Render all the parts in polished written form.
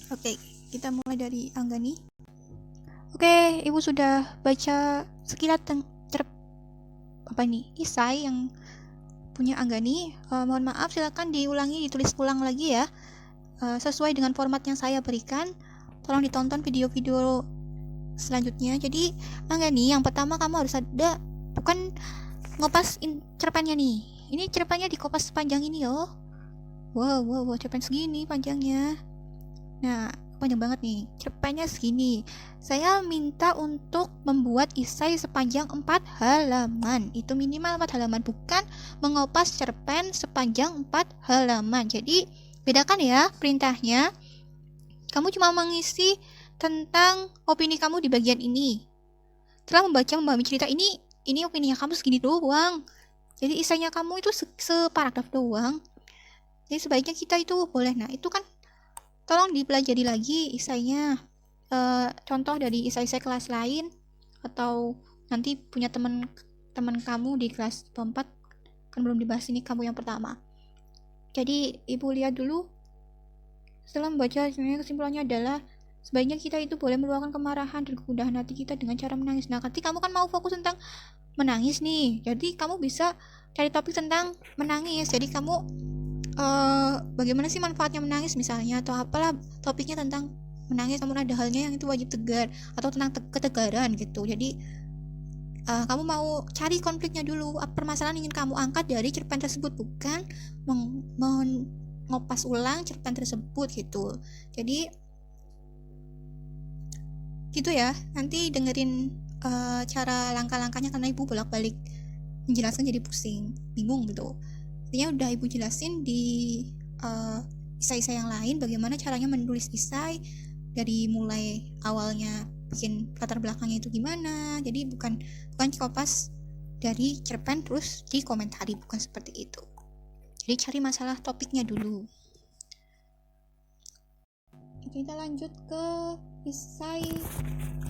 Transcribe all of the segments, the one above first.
Oke, kita mulai dari Anggani. Oke, Ibu sudah baca sekilas isai yang punya Anggani. Mohon maaf, silakan diulangi, ditulis ulang lagi ya. Sesuai dengan format yang saya berikan. Tolong ditonton video-video selanjutnya. Jadi Anggani, yang pertama kamu harus ada, bukan ngopas cerpennya nih. Ini cerpennya dikopas sepanjang ini loh. Wow, cerpen segini panjangnya. Nah, panjang banget nih, cerpennya segini. Saya minta untuk membuat isai sepanjang 4 halaman. Itu minimal 4 halaman, bukan mengopas cerpen sepanjang 4 halaman. Jadi, bedakan ya perintahnya. Kamu cuma mengisi tentang opini kamu di bagian ini. Setelah memahami cerita ini opininya kamu segini doang. Jadi isainya kamu itu separagraf doang. Jadi sebaiknya kita itu boleh, nah itu kan tolong dipelajari lagi isainya, contoh dari isai-isai kelas lain, atau nanti punya teman kamu di kelas 4, kan belum dibahas, ini kamu yang pertama. Jadi ibu lihat dulu. Setelah membaca, sebenarnya kesimpulannya adalah sebaiknya kita itu boleh meluapkan kemarahan dan kegundahan hati kita dengan cara menangis. Nah, ketika kamu kan mau fokus tentang menangis nih, jadi kamu bisa cari topik tentang menangis. Jadi kamu bagaimana sih manfaatnya menangis misalnya, atau apalah topiknya tentang menangis, namun ada halnya yang itu wajib tegar, atau tentang ketegaran gitu. Jadi kamu mau cari konfliknya dulu, permasalahan ingin kamu angkat dari cerpen tersebut, bukan mengopas ulang cerpen tersebut gitu. Jadi gitu ya, nanti dengerin cara langkah-langkahnya, karena ibu bolak-balik menjelaskan jadi pusing, bingung gitu. Artinya udah ibu jelasin di isai-isai yang lain bagaimana caranya menulis isai, dari mulai awalnya bikin latar belakangnya itu gimana. Jadi bukan kopas dari cerpen terus dikomentari, bukan seperti itu. Jadi cari masalah topiknya dulu. Kita lanjut ke isai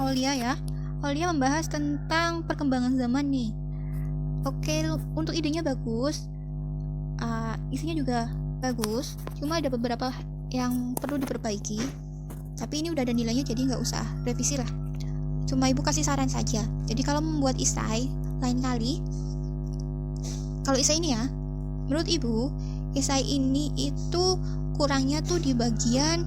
Aulia ya. Aulia membahas tentang perkembangan zaman nih. Oke, untuk idenya bagus, isinya juga bagus, cuma ada beberapa yang perlu diperbaiki, tapi ini udah ada nilainya, jadi nggak usah revisi lah, cuma ibu kasih saran saja. Jadi kalau membuat isai lain kali, kalau isai ini ya, menurut ibu isai ini itu kurangnya tuh di bagian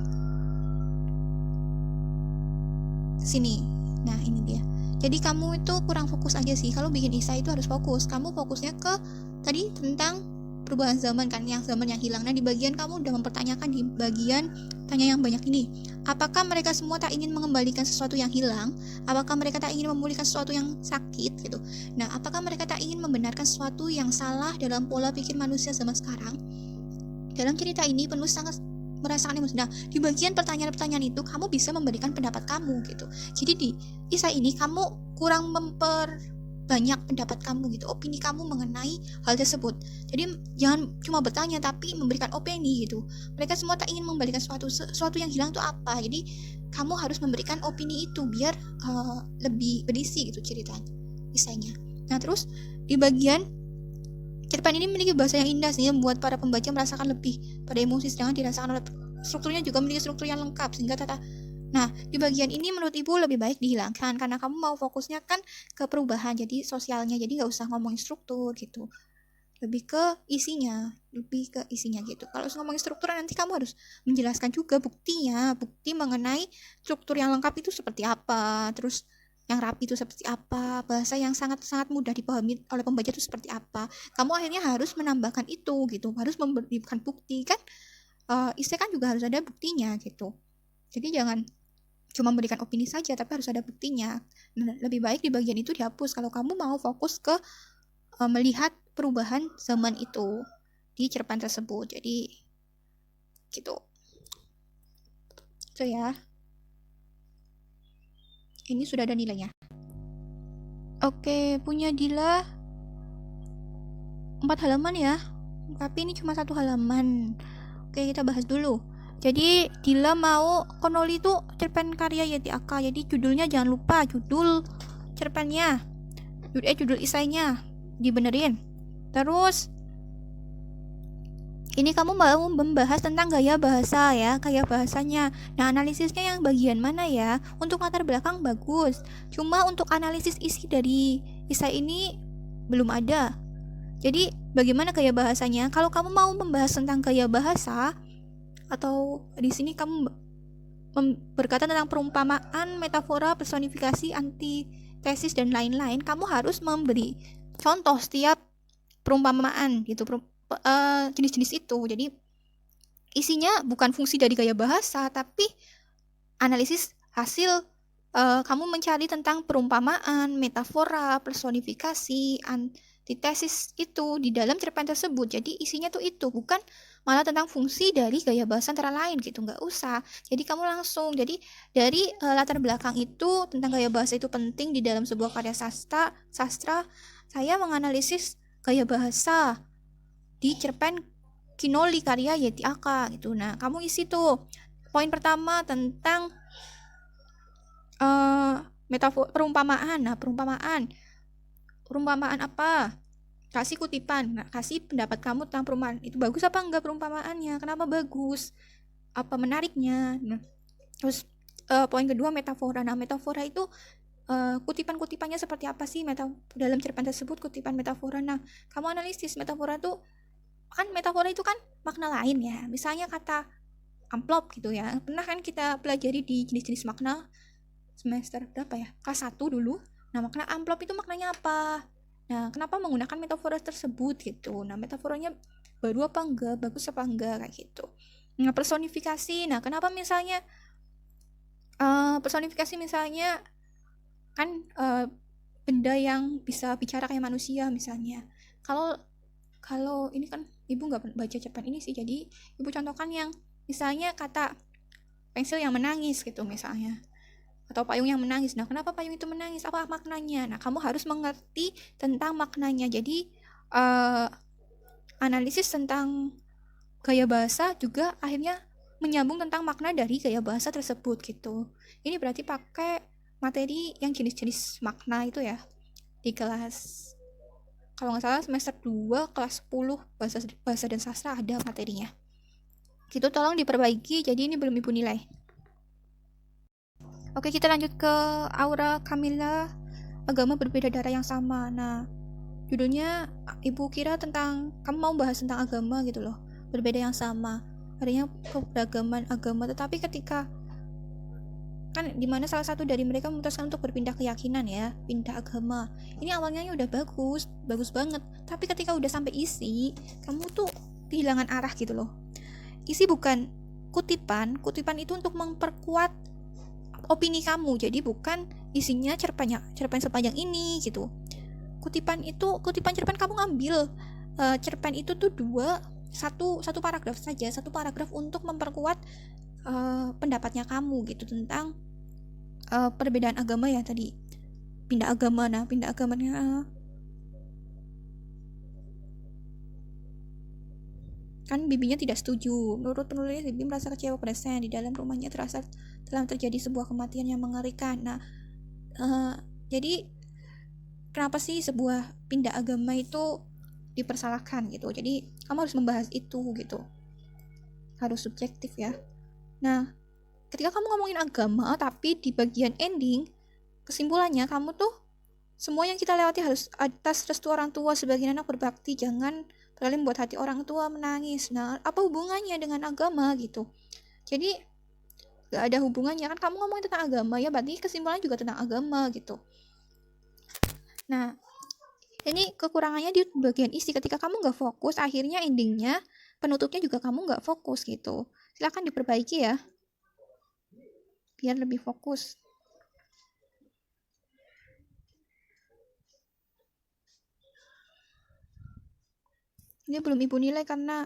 sini. Nah ini dia, jadi kamu itu kurang fokus aja sih. Kalau bikin isai itu harus fokus, kamu fokusnya ke tadi tentang perubahan zaman kan, yang zaman yang hilang. Nah di bagian kamu udah mempertanyakan di bagian tanya yang banyak ini, apakah mereka semua tak ingin mengembalikan sesuatu yang hilang? Apakah mereka tak ingin memulihkan sesuatu yang sakit gitu? Nah apakah mereka tak ingin membenarkan sesuatu yang salah dalam pola pikir manusia zaman sekarang? Dalam cerita ini penulis sangat merasakan emosi. Nah di bagian pertanyaan-pertanyaan itu kamu bisa memberikan pendapat kamu gitu. Jadi di isai ini kamu kurang banyak pendapat kamu gitu, opini kamu mengenai hal tersebut. Jadi jangan cuma bertanya tapi memberikan opini gitu. Mereka semua tak ingin membalikan sesuatu yang hilang itu apa. Jadi kamu harus memberikan opini itu biar lebih berisi gitu ceritanya, isainya. Nah terus di bagian cerpen ini memiliki bahasa yang indah sehingga membuat para pembaca merasakan lebih pada emosi, sedangkan dirasakan oleh strukturnya juga memiliki struktur yang lengkap sehingga Nah, di bagian ini menurut ibu lebih baik dihilangkan, karena kamu mau fokusnya kan ke perubahan, jadi sosialnya, jadi nggak usah ngomongin struktur gitu. Lebih ke isinya gitu. Kalau ngomongin struktur nanti kamu harus menjelaskan juga bukti mengenai struktur yang lengkap itu seperti apa, terus yang rapi itu seperti apa, bahasa yang sangat-sangat mudah dipahami oleh pembaca itu seperti apa. Kamu akhirnya harus menambahkan itu gitu, harus memberikan bukti kan. Istilah kan juga harus ada buktinya gitu. Jadi jangan cuma memberikan opini saja, tapi harus ada buktinya. Lebih baik di bagian itu dihapus kalau kamu mau fokus ke melihat perubahan zaman itu di cerpen tersebut. Jadi gitu. Itu ya. Ini sudah ada nilainya. Oke, punya Dila 4 halaman ya. Tapi ini cuma 1 halaman. Oke, kita bahas dulu. Jadi Dila mau Konoli itu cerpen karya Yeti Aka. Jadi judulnya jangan lupa, judul cerpennya, judul isainya dibenerin. Terus Ini kamu mau membahas tentang gaya bahasa ya, gaya bahasanya. Nah, analisisnya yang bagian mana ya? Untuk latar belakang bagus. Cuma untuk analisis isi dari isai ini belum ada. Jadi, bagaimana gaya bahasanya? Kalau kamu mau membahas tentang gaya bahasa atau di sini kamu berkata tentang perumpamaan, metafora, personifikasi, antitesis dan lain-lain, kamu harus memberi contoh setiap perumpamaan gitu, jenis-jenis itu. Jadi isinya bukan fungsi dari gaya bahasa, tapi analisis hasil kamu mencari tentang perumpamaan, metafora, personifikasi, antitesis itu di dalam cerpen tersebut. Jadi isinya tuh itu, bukan malah tentang fungsi dari gaya bahasa antara lain gitu, nggak usah. Jadi kamu langsung, jadi dari latar belakang itu tentang gaya bahasa itu penting di dalam sebuah karya sastra, saya menganalisis gaya bahasa di cerpen Kinoli karya Yeti Aka gitu. Nah, kamu isi tuh poin pertama tentang metafor perumpamaan. Nah, perumpamaan apa? Kasih kutipan. Nah, kasih pendapat kamu tentang perumpamaan. Itu bagus apa enggak perumpamaannya? Kenapa bagus? Apa menariknya? Nah, terus poin kedua metafora. Nah, metafora itu kutipan-kutipannya seperti apa sih dalam cerpen tersebut, kutipan metafora. Nah, kamu analisis metafora tuh kan, metafora itu kan makna lain ya. Misalnya kata amplop gitu ya. Pernah kan kita pelajari di jenis-jenis makna semester berapa ya? Kelas 1 dulu. Nah, makna amplop itu maknanya apa? Nah, kenapa menggunakan metafora tersebut gitu. Nah, metaforanya baru apa enggak, bagus apa enggak kayak gitu. Nah, personifikasi. Nah, kenapa misalnya personifikasi misalnya kan benda yang bisa bicara kayak manusia misalnya. Kalau ini kan ibu nggak baca cerpen ini sih, jadi ibu contohkan yang misalnya kata pensil yang menangis gitu misalnya, atau payung yang menangis. Nah, kenapa payung itu menangis? Apa maknanya? Nah, kamu harus mengerti tentang maknanya. Jadi analisis tentang gaya bahasa juga akhirnya menyambung tentang makna dari gaya bahasa tersebut gitu. Ini berarti pakai materi yang jenis-jenis makna itu ya di kelas, kalau nggak salah semester 2 kelas 10 bahasa dan sastra ada materinya gitu. Tolong diperbaiki, jadi ini belum ibu nilai. Oke, kita lanjut ke Aura Kamila, agama berbeda darah yang sama. Nah, judulnya ibu kira tentang kamu mau bahas tentang agama gitu loh, berbeda yang sama, artinya keberagaman agama. Tetapi ketika kan dimana salah satu dari mereka memutuskan untuk berpindah keyakinan ya, pindah agama, ini awalnya udah bagus banget, tapi ketika udah sampai isi, kamu tuh kehilangan arah gitu loh. Isi bukan kutipan itu untuk memperkuat opini kamu, jadi bukan isinya cerpen sepanjang ini gitu. Kutipan cerpen kamu ngambil cerpen itu tuh satu paragraf saja, satu paragraf untuk memperkuat pendapatnya kamu gitu tentang perbedaan agama ya tadi, pindah agama. Nah, pindah agamanya kan bibinya tidak setuju. Menurut penulis, bibi merasa kecewa pada di dalam rumahnya telah terjadi sebuah kematian yang mengerikan. Nah, jadi kenapa sih sebuah pindah agama itu dipersalahkan gitu? Jadi kamu harus membahas itu gitu, harus subjektif ya. Nah, ketika kamu ngomongin agama tapi di bagian ending kesimpulannya kamu tuh semua yang kita lewati harus atas restu orang tua, sebagai anak berbakti, jangan terlalu membuat hati orang tua menangis. Nah, apa hubungannya dengan agama gitu? Jadi gak ada hubungannya kan, kamu ngomongin tentang agama ya berarti kesimpulannya juga tentang agama gitu. Nah, ini kekurangannya di bagian isi. Ketika kamu gak fokus, akhirnya endingnya, penutupnya juga kamu gak fokus gitu. Silakan diperbaiki ya, biar lebih fokus. Ini belum ibu nilai karena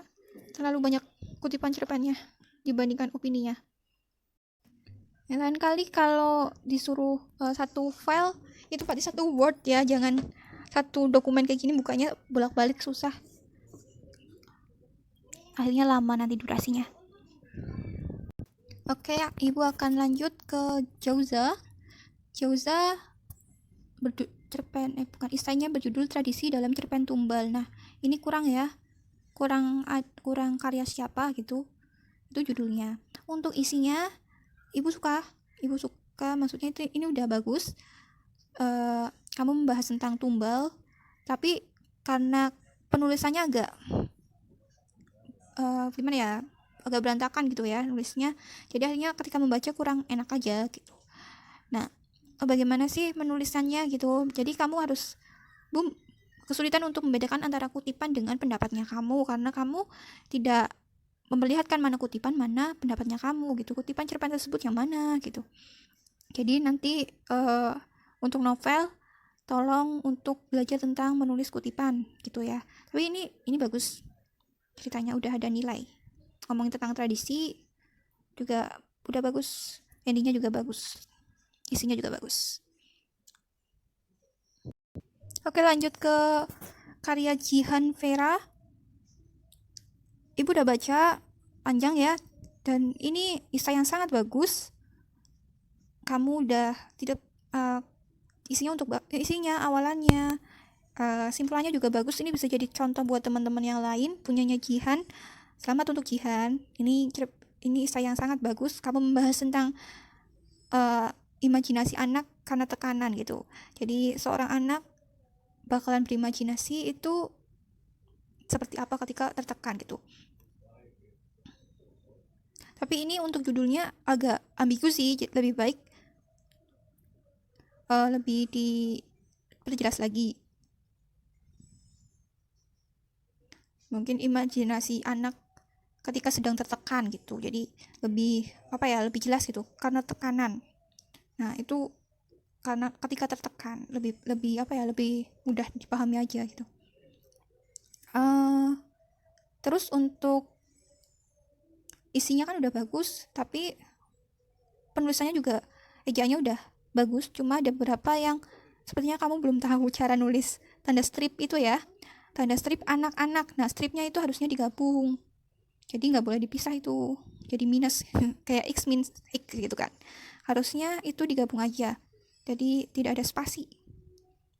terlalu banyak kutipan cerpennya dibandingkan opininya. Yang lain kali kalau disuruh satu file itu pasti satu Word ya, jangan satu dokumen kayak gini, bukanya bolak-balik susah, akhirnya lama nanti durasinya. Oke, ibu akan lanjut ke Jauza cerpen isainya berjudul Tradisi dalam Cerpen Tumbal. Nah, ini kurang ya, kurang karya siapa gitu. Itu judulnya. Untuk isinya ibu suka maksudnya itu ini udah bagus. Kamu membahas tentang tumbal, tapi karena penulisannya agak gimana ya, agak berantakan gitu ya nulisnya, jadi akhirnya ketika membaca kurang enak aja gitu. Nah, bagaimana sih menulisannya gitu, jadi kamu harus kesulitan untuk membedakan antara kutipan dengan pendapatnya kamu, karena kamu tidak memperlihatkan mana kutipan mana pendapatnya kamu gitu, kutipan cerpen tersebut yang mana gitu. Jadi nanti untuk novel tolong untuk belajar tentang menulis kutipan gitu ya. Tapi ini bagus, ceritanya udah ada nilai, ngomongin tentang tradisi juga udah bagus, endingnya juga bagus, isinya juga bagus. Oke, lanjut ke karya Jihan Vera. Ibu udah baca, panjang ya, dan ini isai yang sangat bagus. Kamu udah tidak isinya awalannya, simpulannya juga bagus. Ini bisa jadi contoh buat teman-teman yang lain punyanya Jihan. Selamat untuk Jihan. Ini isai yang sangat bagus. Kamu membahas tentang imajinasi anak karena tekanan gitu. Jadi seorang anak bakalan berimajinasi itu seperti apa ketika tertekan gitu. Tapi ini untuk judulnya agak ambigu sih, lebih baik lebih diperjelas lagi. Mungkin imajinasi anak ketika sedang tertekan gitu, jadi lebih lebih jelas gitu, karena tekanan. Nah itu karena ketika tertekan lebih lebih mudah dipahami aja gitu. Terus untuk isinya kan udah bagus, tapi penulisannya juga ejaannya udah bagus, cuma ada beberapa yang sepertinya kamu belum tahu cara nulis tanda strip itu ya, tanda strip anak-anak. Nah stripnya itu harusnya digabung, jadi nggak boleh dipisah itu, jadi minus kayak x min x gitu kan, harusnya itu digabung aja, jadi tidak ada spasi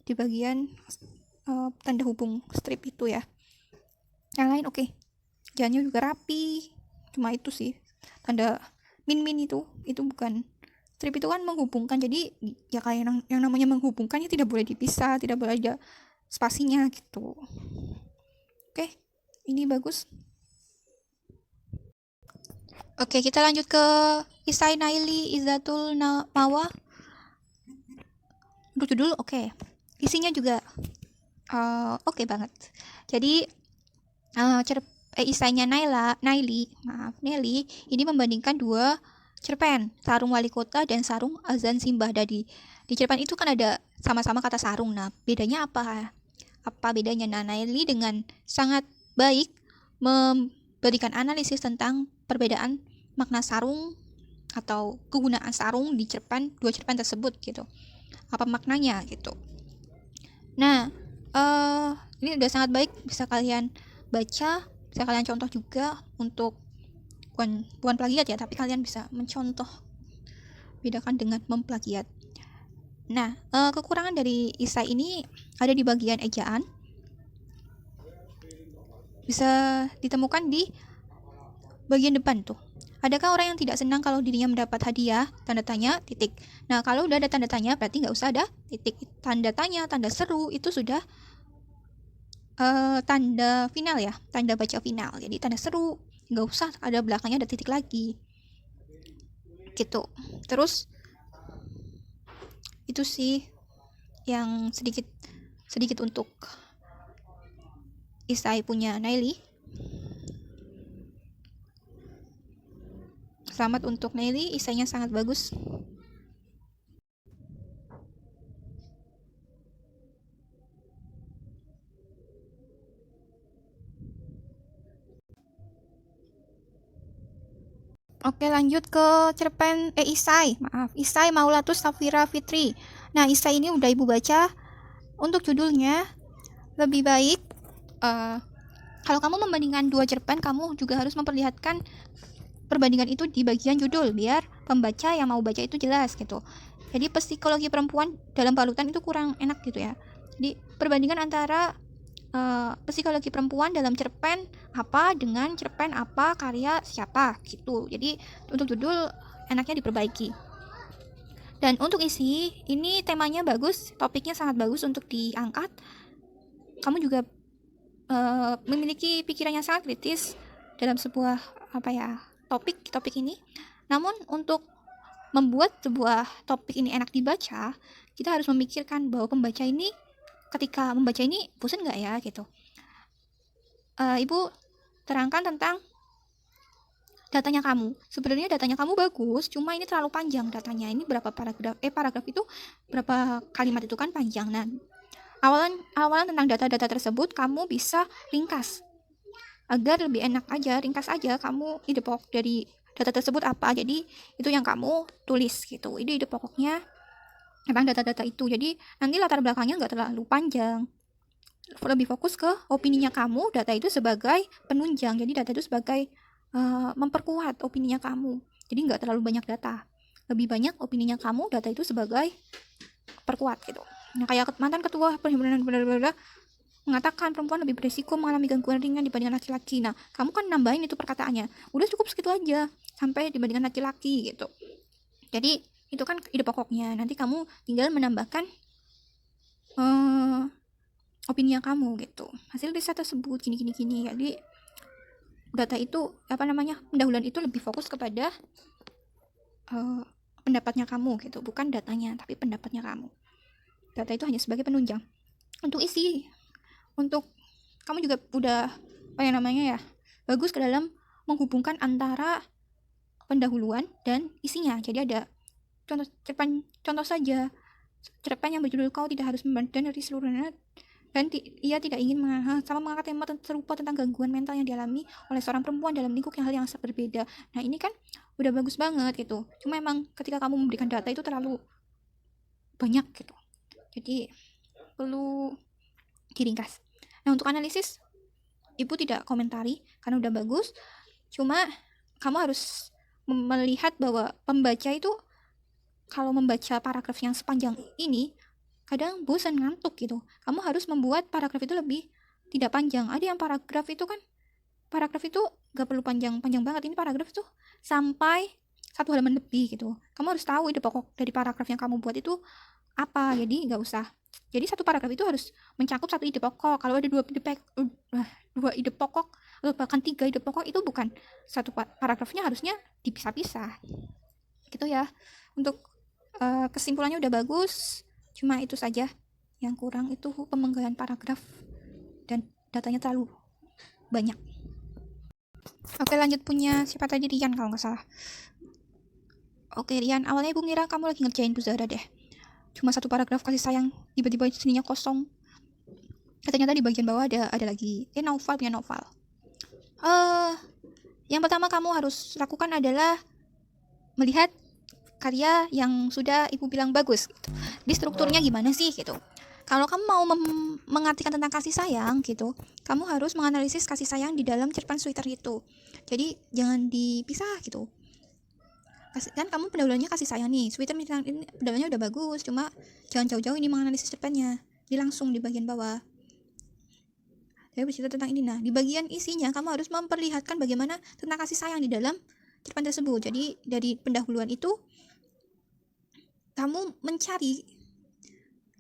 di bagian tanda hubung strip itu ya. Yang lain oke. Jalannya juga rapi, cuma itu sih tanda min itu bukan strip, itu kan menghubungkan, jadi ya kayak yang namanya menghubungkannya tidak boleh dipisah, tidak boleh ada spasinya gitu. Oke, ini bagus. Oke, kita lanjut ke Isai Naili Izzatul Mawa. Untuk judul oke. Isinya juga oke banget. Jadi isainya Nelly ini membandingkan dua cerpen, Sarung Wali Kota dan Sarung Azan Simbah Dadi. Di cerpen itu kan ada sama-sama kata sarung. Nah, bedanya apa? Apa bedanya? Nah, Nelly dengan sangat baik memberikan analisis tentang perbedaan makna sarung atau kegunaan sarung di dua cerpen tersebut gitu. Apa maknanya gitu. Nah, ini udah sangat baik, bisa kalian baca, bisa kalian contoh juga, untuk bukan plagiat ya, tapi kalian bisa mencontoh, bedakan dengan memplagiat. Nah, kekurangan dari isai ini ada di bagian ejaan, bisa ditemukan di bagian depan tuh. Adakah orang yang tidak senang kalau dirinya mendapat hadiah? Tanda tanya, titik. Nah, kalau udah ada tanda tanya, berarti nggak usah ada titik. Tanda tanya, tanda seru, itu sudah tanda final ya, tanda baca final. Jadi tanda seru, nggak usah ada belakangnya ada titik lagi gitu. Terus itu sih yang sedikit untuk isai punya Naili. Selamat untuk Naili, isainya sangat bagus. Oke, lanjut ke cerpen Isai Maulatus Safira Fitri. Nah, Isai ini udah ibu baca. Untuk judulnya lebih baik kalau kamu membandingkan dua cerpen, kamu juga harus memperlihatkan perbandingan itu di bagian judul, biar pembaca yang mau baca itu jelas gitu. Jadi psikologi perempuan dalam balutan itu kurang enak gitu ya. Jadi perbandingan antara psikologi perempuan dalam cerpen apa dengan cerpen apa karya siapa gitu. Jadi untuk judul enaknya diperbaiki. Dan untuk isi, ini temanya bagus, topiknya sangat bagus untuk diangkat. Kamu juga memiliki pikiran yang sangat kritis dalam sebuah topik ini. Namun untuk membuat sebuah topik ini enak dibaca, kita harus memikirkan bahwa pembaca ini ketika membaca ini bosan nggak ya gitu. Ibu terangkan tentang datanya kamu. Sebenarnya datanya kamu bagus, cuma ini terlalu panjang datanya. Ini berapa paragraf itu berapa kalimat itu kan panjang. Nah, awalan tentang data-data tersebut kamu bisa ringkas agar lebih enak aja, ringkas aja kamu ide pokok dari data tersebut apa. Jadi itu yang kamu tulis gitu. Ide pokoknya tentang data-data itu. Jadi nanti latar belakangnya nggak terlalu panjang. Lebih fokus ke opininya kamu, data itu sebagai penunjang. Jadi data itu sebagai memperkuat opininya kamu. Jadi nggak terlalu banyak data. Lebih banyak opininya kamu, data itu sebagai perkuat gitu. Nah, kayak mantan ketua perhimpunan mengatakan perempuan lebih berisiko mengalami gangguan ringan dibandingkan laki-laki. Nah, kamu kan nambahin itu perkataannya. Udah cukup segitu aja sampai dibandingkan laki-laki gitu. Jadi itu kan ide pokoknya. Nanti kamu tinggal menambahkan opini kamu gitu. Hasil riset tersebut gini. Jadi data itu pendahuluan itu lebih fokus kepada pendapatnya kamu gitu, bukan datanya tapi pendapatnya kamu. Data itu hanya sebagai penunjang. Untuk isi, untuk kamu juga udah bagus ke dalam menghubungkan antara pendahuluan dan isinya. Jadi ada contoh saja cerpen yang berjudul Kau Tidak Harus Memandang dari Seluruhnya, dan ia tidak ingin mengangkat tema serupa tentang gangguan mental yang dialami oleh seorang perempuan dalam lingkup hal yang sangat berbeda. Nah, ini kan udah bagus banget gitu. Cuma emang ketika kamu memberikan data itu terlalu banyak gitu. Jadi perlu diringkas. Nah, untuk analisis, Ibu tidak komentari karena udah bagus. Cuma kamu harus melihat bahwa pembaca itu kalau membaca paragraf yang sepanjang ini kadang bosan, ngantuk gitu. Kamu harus membuat paragraf itu lebih tidak panjang. Ada yang paragraf itu gak perlu panjang banget. Ini paragraf tuh sampai 1 halaman lebih gitu. Kamu harus tahu ide pokok dari paragraf yang kamu buat itu apa. Jadi gak usah. Jadi 1 paragraf itu harus mencakup 1 ide pokok. Kalau ada 2 ide pokok atau bahkan 3 ide pokok, itu bukan 1 paragrafnya, harusnya dipisah-pisah. Gitu ya. Untuk kesimpulannya udah bagus. Cuma itu saja yang kurang, itu pemenggalan paragraf dan datanya terlalu banyak. Oke, lanjut punya siapa tadi, Rian kalau nggak salah. Oke, Rian, awalnya Ibu ngira kamu lagi ngerjain Bu Zahra deh. Cuma 1 paragraf kasih sayang, tiba-tiba sininya kosong. Ternyata di bagian bawah ada lagi. Punya novel. Yang pertama kamu harus lakukan adalah melihat karya yang sudah Ibu bilang bagus gitu. Di strukturnya gimana sih gitu. Kalau kamu mau mengartikan tentang kasih sayang gitu, kamu harus menganalisis kasih sayang di dalam cerpen Sweeter itu. Jadi jangan dipisah gitu. Kan kamu pendahuluannya kasih sayang nih, Sweeter ini pendahuluannya udah bagus, cuma jangan jauh-jauh ini menganalisis cerpennya. Jadi langsung di bagian bawah. Saya bercerita tentang ini. Nah, di bagian isinya kamu harus memperlihatkan bagaimana tentang kasih sayang di dalam cerpen tersebut. Jadi dari pendahuluan itu kamu mencari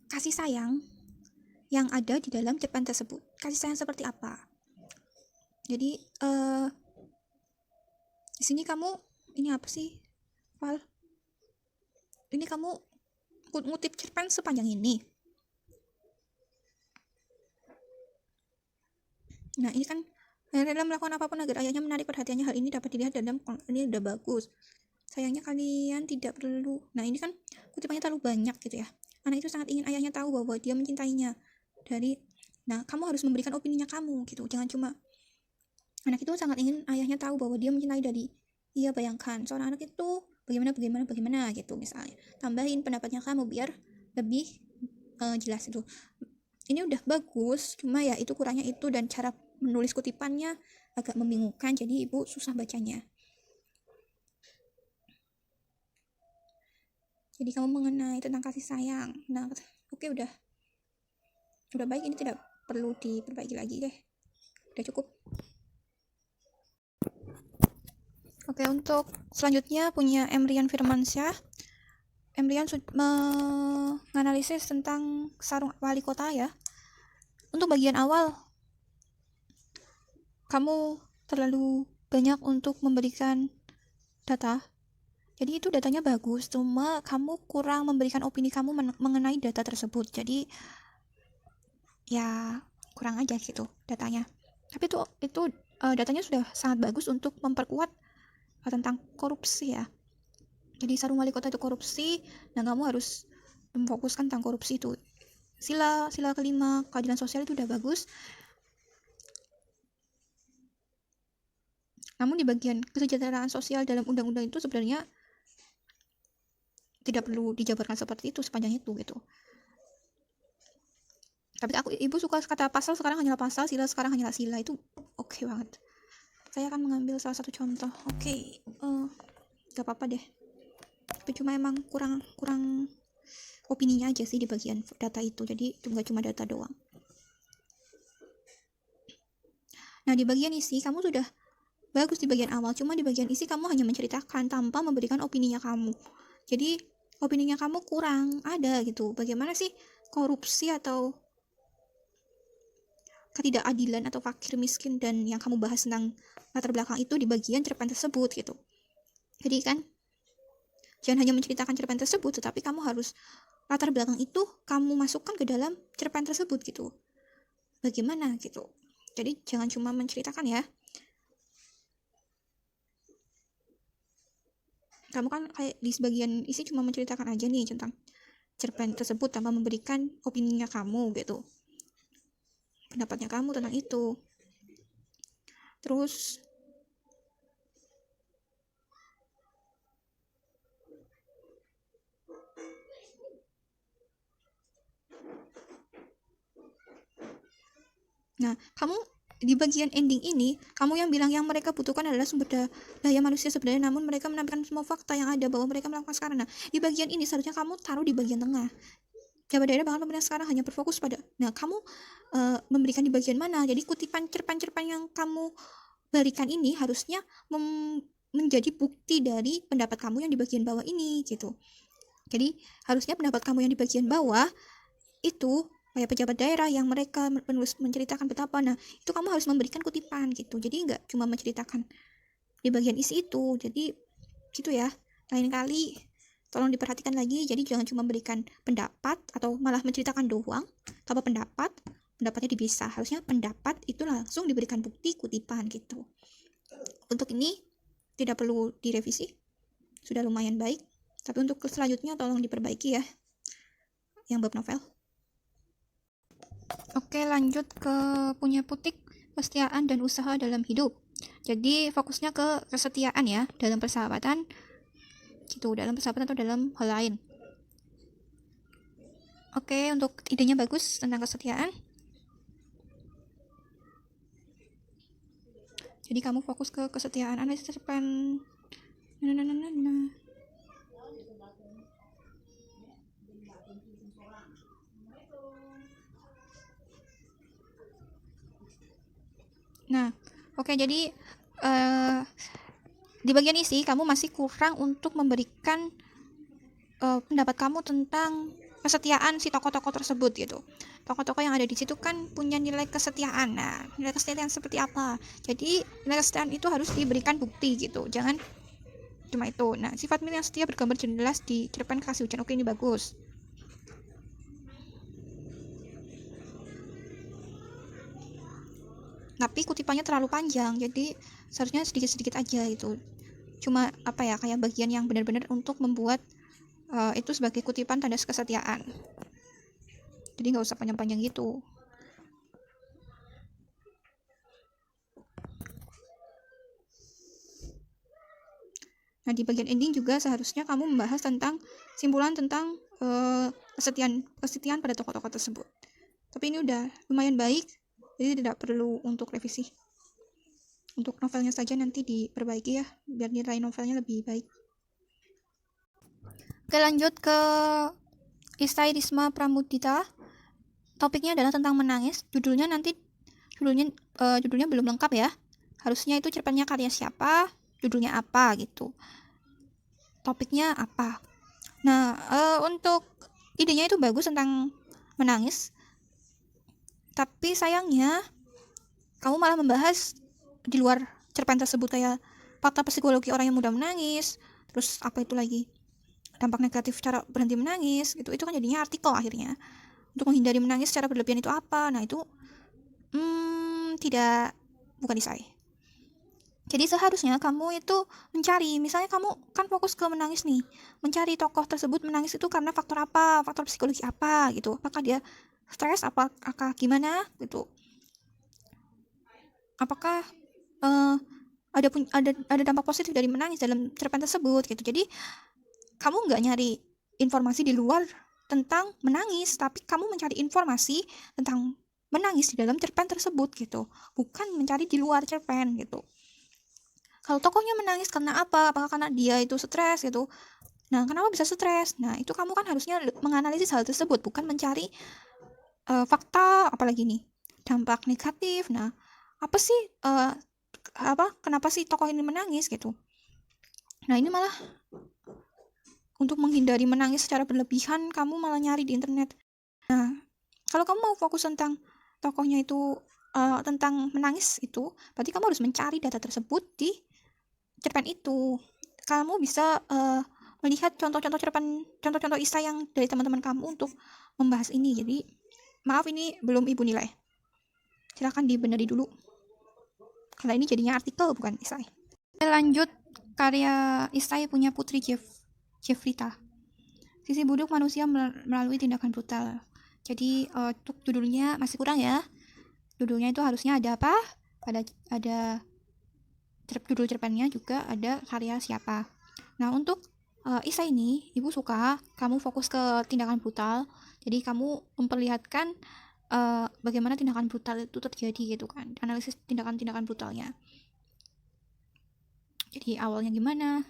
kasih sayang yang ada di dalam cerpen tersebut. Kasih sayang seperti apa? Jadi di sini kamu ini apa sih, Val? Ini kamu ngutip cerpen sepanjang ini. Nah, ini kan dalam melakukan apapun agar ayahnya menarik perhatiannya, hal ini dapat dilihat dalam ini udah bagus. Sayangnya kalian tidak perlu. Nah, ini kan kutipannya terlalu banyak gitu ya. Anak itu sangat ingin ayahnya tahu bahwa dia mencintainya. Nah, kamu harus memberikan opininya kamu gitu. Jangan cuma anak itu sangat ingin ayahnya tahu bahwa dia mencintai dari. Iya, bayangkan seorang anak itu bagaimana gitu misalnya. Tambahin pendapatnya kamu biar lebih jelas itu. Ini udah bagus, cuma ya itu kurangnya itu, dan cara menulis kutipannya agak membingungkan, jadi Ibu susah bacanya. Jadi kamu mengenai tentang kasih sayang. Nah, oke, udah baik, ini tidak perlu diperbaiki lagi deh. Udah cukup. Oke, untuk selanjutnya punya Emrian Firmansyah. Emrian menganalisis tentang sarung wali kota ya. Untuk bagian awal, kamu terlalu banyak untuk memberikan data. Jadi itu datanya bagus, cuma kamu kurang memberikan opini kamu mengenai data tersebut. Jadi ya kurang aja gitu datanya. Tapi itu datanya sudah sangat bagus untuk memperkuat tentang korupsi ya. Jadi sarung wali kota itu korupsi, dan kamu harus memfokuskan tentang korupsi itu. Sila kelima, keadilan sosial itu udah bagus. Namun di bagian kesejahteraan sosial dalam undang-undang itu sebenarnya tidak perlu dijabarkan seperti itu sepanjang itu gitu. Tapi ibu suka kata pasal sekarang hanyalah pasal, sila sekarang hanyalah sila, itu oke banget. Saya akan mengambil salah satu contoh. Oke, gak apa-apa deh. Tapi cuma emang kurang opininya aja sih di bagian data itu. Jadi nggak cuma data doang. Nah, di bagian isi kamu sudah bagus di bagian awal, cuma di bagian isi kamu hanya menceritakan tanpa memberikan opininya kamu. Jadi opininya kamu kurang ada gitu. Bagaimana sih korupsi atau ketidakadilan atau fakir miskin dan yang kamu bahas tentang latar belakang itu di bagian cerpen tersebut gitu. Jadi kan jangan hanya menceritakan cerpen tersebut, tetapi kamu harus latar belakang itu kamu masukkan ke dalam cerpen tersebut gitu. Bagaimana gitu. Jadi jangan cuma menceritakan ya. Kamu kan kayak di sebagian isi cuma menceritakan aja nih tentang cerpen tersebut tanpa memberikan opininya kamu gitu. Pendapatnya kamu tentang itu. Terus nah, kamu di bagian ending ini, kamu yang bilang yang mereka butuhkan adalah sumber daya manusia sebenarnya, namun mereka menampilkan semua fakta yang ada bahwa mereka melakukan sekarang. Nah, di bagian ini seharusnya kamu taruh di bagian tengah. Jabat daerah bahkan pemerintah sekarang hanya berfokus pada, nah kamu memberikan di bagian mana? Jadi kutipan cerpen-cerpen yang kamu berikan ini harusnya menjadi bukti dari pendapat kamu yang di bagian bawah ini gitu. Jadi harusnya pendapat kamu yang di bagian bawah itu kayak pejabat daerah yang mereka menulis menceritakan betapa, nah itu kamu harus memberikan kutipan gitu. Jadi nggak cuma menceritakan di bagian isi itu. Jadi gitu ya. Lain kali tolong diperhatikan lagi. Jadi jangan cuma memberikan pendapat atau malah menceritakan doang tanpa pendapatnya dipisah. Harusnya pendapat itu langsung diberikan bukti kutipan gitu. Untuk ini tidak perlu direvisi, sudah lumayan baik. Tapi untuk selanjutnya tolong diperbaiki ya, yang bab novel. Oke, lanjut ke punya Putik, kesetiaan dan usaha dalam hidup. Jadi fokusnya ke kesetiaan ya, dalam persahabatan gitu, dalam persahabatan atau dalam hal lain. Oke, untuk idenya bagus tentang kesetiaan. Jadi kamu fokus ke kesetiaan, analisis cerpen. Nah, oke, jadi di bagian isi kamu masih kurang untuk memberikan pendapat kamu tentang kesetiaan si tokoh-tokoh tersebut gitu. Tokoh-tokoh yang ada di situ kan punya nilai kesetiaan. Nah, nilai kesetiaan seperti apa? Jadi nilai kesetiaan itu harus diberikan bukti gitu. Jangan cuma itu. Nah, sifat milik yang setia bergambar jelas di cerpen Kasih Hujan. Oke, ini bagus. Tapi kutipannya terlalu panjang, jadi seharusnya sedikit-sedikit aja gitu. Cuma apa ya, kayak bagian yang benar-benar untuk membuat itu sebagai kutipan tanda kesetiaan. Jadi nggak usah panjang-panjang gitu. Nah, di bagian ending juga seharusnya kamu membahas tentang simpulan tentang kesetiaan pada tokoh-tokoh tersebut. Tapi ini udah lumayan baik, jadi tidak perlu untuk revisi. Untuk novelnya saja nanti diperbaiki ya, biar nilai novelnya lebih baik. Oke, lanjut ke Istai Risma Pramudita. Topiknya adalah tentang menangis. Judulnya belum lengkap ya. Harusnya itu cerpennya karya siapa, judulnya apa gitu. Topiknya apa. Nah, untuk idenya itu bagus tentang menangis. Tapi sayangnya kamu malah membahas di luar cerpen tersebut, kayak fakta psikologi orang yang mudah menangis, terus apa itu lagi, dampak negatif cara berhenti menangis gitu. Itu kan jadinya artikel akhirnya. Untuk menghindari menangis secara berlebihan itu apa? Nah itu tidak, bukan isai. Jadi seharusnya kamu itu mencari, misalnya kamu kan fokus ke menangis nih, mencari tokoh tersebut menangis itu karena faktor apa, faktor psikologi apa gitu. Apakah dia stres, apakah gimana gitu. Apakah ada dampak positif dari menangis dalam cerpen tersebut gitu. Jadi kamu nggak nyari informasi di luar tentang menangis, tapi kamu mencari informasi tentang menangis di dalam cerpen tersebut gitu, bukan mencari di luar cerpen gitu. Kalau tokohnya menangis karena apa? Apakah karena dia itu stres gitu? Nah, kenapa bisa stres? Nah, itu kamu kan harusnya menganalisis hal tersebut, bukan mencari fakta, apalagi nih dampak negatif. Nah, apa sih kenapa sih tokoh ini menangis gitu? Nah, ini malah untuk menghindari menangis secara berlebihan, kamu malah nyari di internet. Nah, kalau kamu mau fokus tentang tokohnya itu tentang menangis itu, berarti kamu harus mencari data tersebut di cerpen itu. Kamu bisa melihat contoh-contoh cerpen, contoh-contoh isai yang dari teman-teman kamu untuk membahas ini. Jadi, maaf ini belum ibu nilai. Silakan dibenerin dulu. Karena ini jadinya artikel bukan isai. Lanjut karya isai punya Putri Jeffrita. Sisi buruk manusia melalui tindakan brutal. Jadi untuk judulnya masih kurang ya. Judulnya itu harusnya ada apa? Ada judul cerpennya, juga ada karya siapa. Nah, untuk isai ini ibu suka kamu fokus ke tindakan brutal. Jadi kamu memperlihatkan bagaimana tindakan brutal itu terjadi gitu kan. Analisis tindakan-tindakan brutalnya. Jadi awalnya gimana?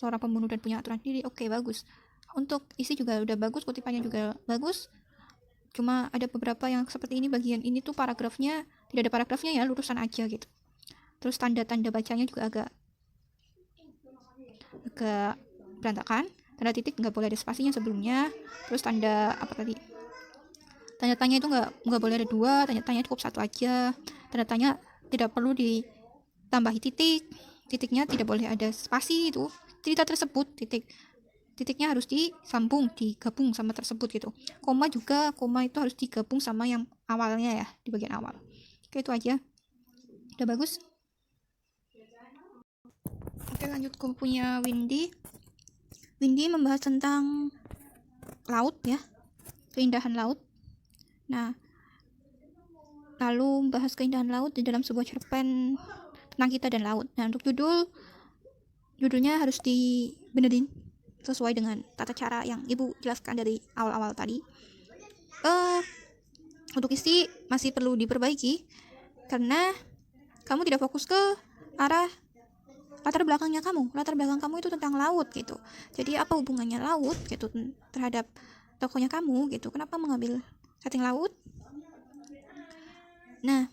Seorang pembunuh dan punya aturan diri. Oke, bagus. Untuk isi juga udah bagus, kutipannya juga bagus. Cuma ada beberapa yang seperti ini, bagian ini tuh paragrafnya tidak ada paragrafnya ya, lurusan aja gitu. Terus tanda-tanda bacanya juga agak berantakan. Tanda titik nggak boleh ada spasinya sebelumnya. Terus tanda apa tadi? Tanda tanya itu nggak boleh ada dua, tanda tanya cukup satu aja. Tanda tanya tidak perlu ditambahi titik. Titiknya tidak boleh ada spasi itu. Cerita tersebut titiknya harus digabung sama tersebut gitu. Koma itu harus digabung sama yang awalnya ya, di bagian awal. Oke, itu aja. Udah bagus. Oke, lanjut ke punya Windy membahas tentang laut ya, keindahan laut. Nah, lalu membahas keindahan laut di dalam sebuah cerpen tentang kita dan laut. Nah, untuk judulnya harus dibenerin sesuai dengan tata cara yang ibu jelaskan dari awal-awal tadi. Untuk isi masih perlu diperbaiki karena kamu tidak fokus ke arah latar belakang kamu itu tentang laut gitu. Jadi apa hubungannya laut gitu terhadap tokohnya kamu gitu, kenapa mengambil setting laut? Nah,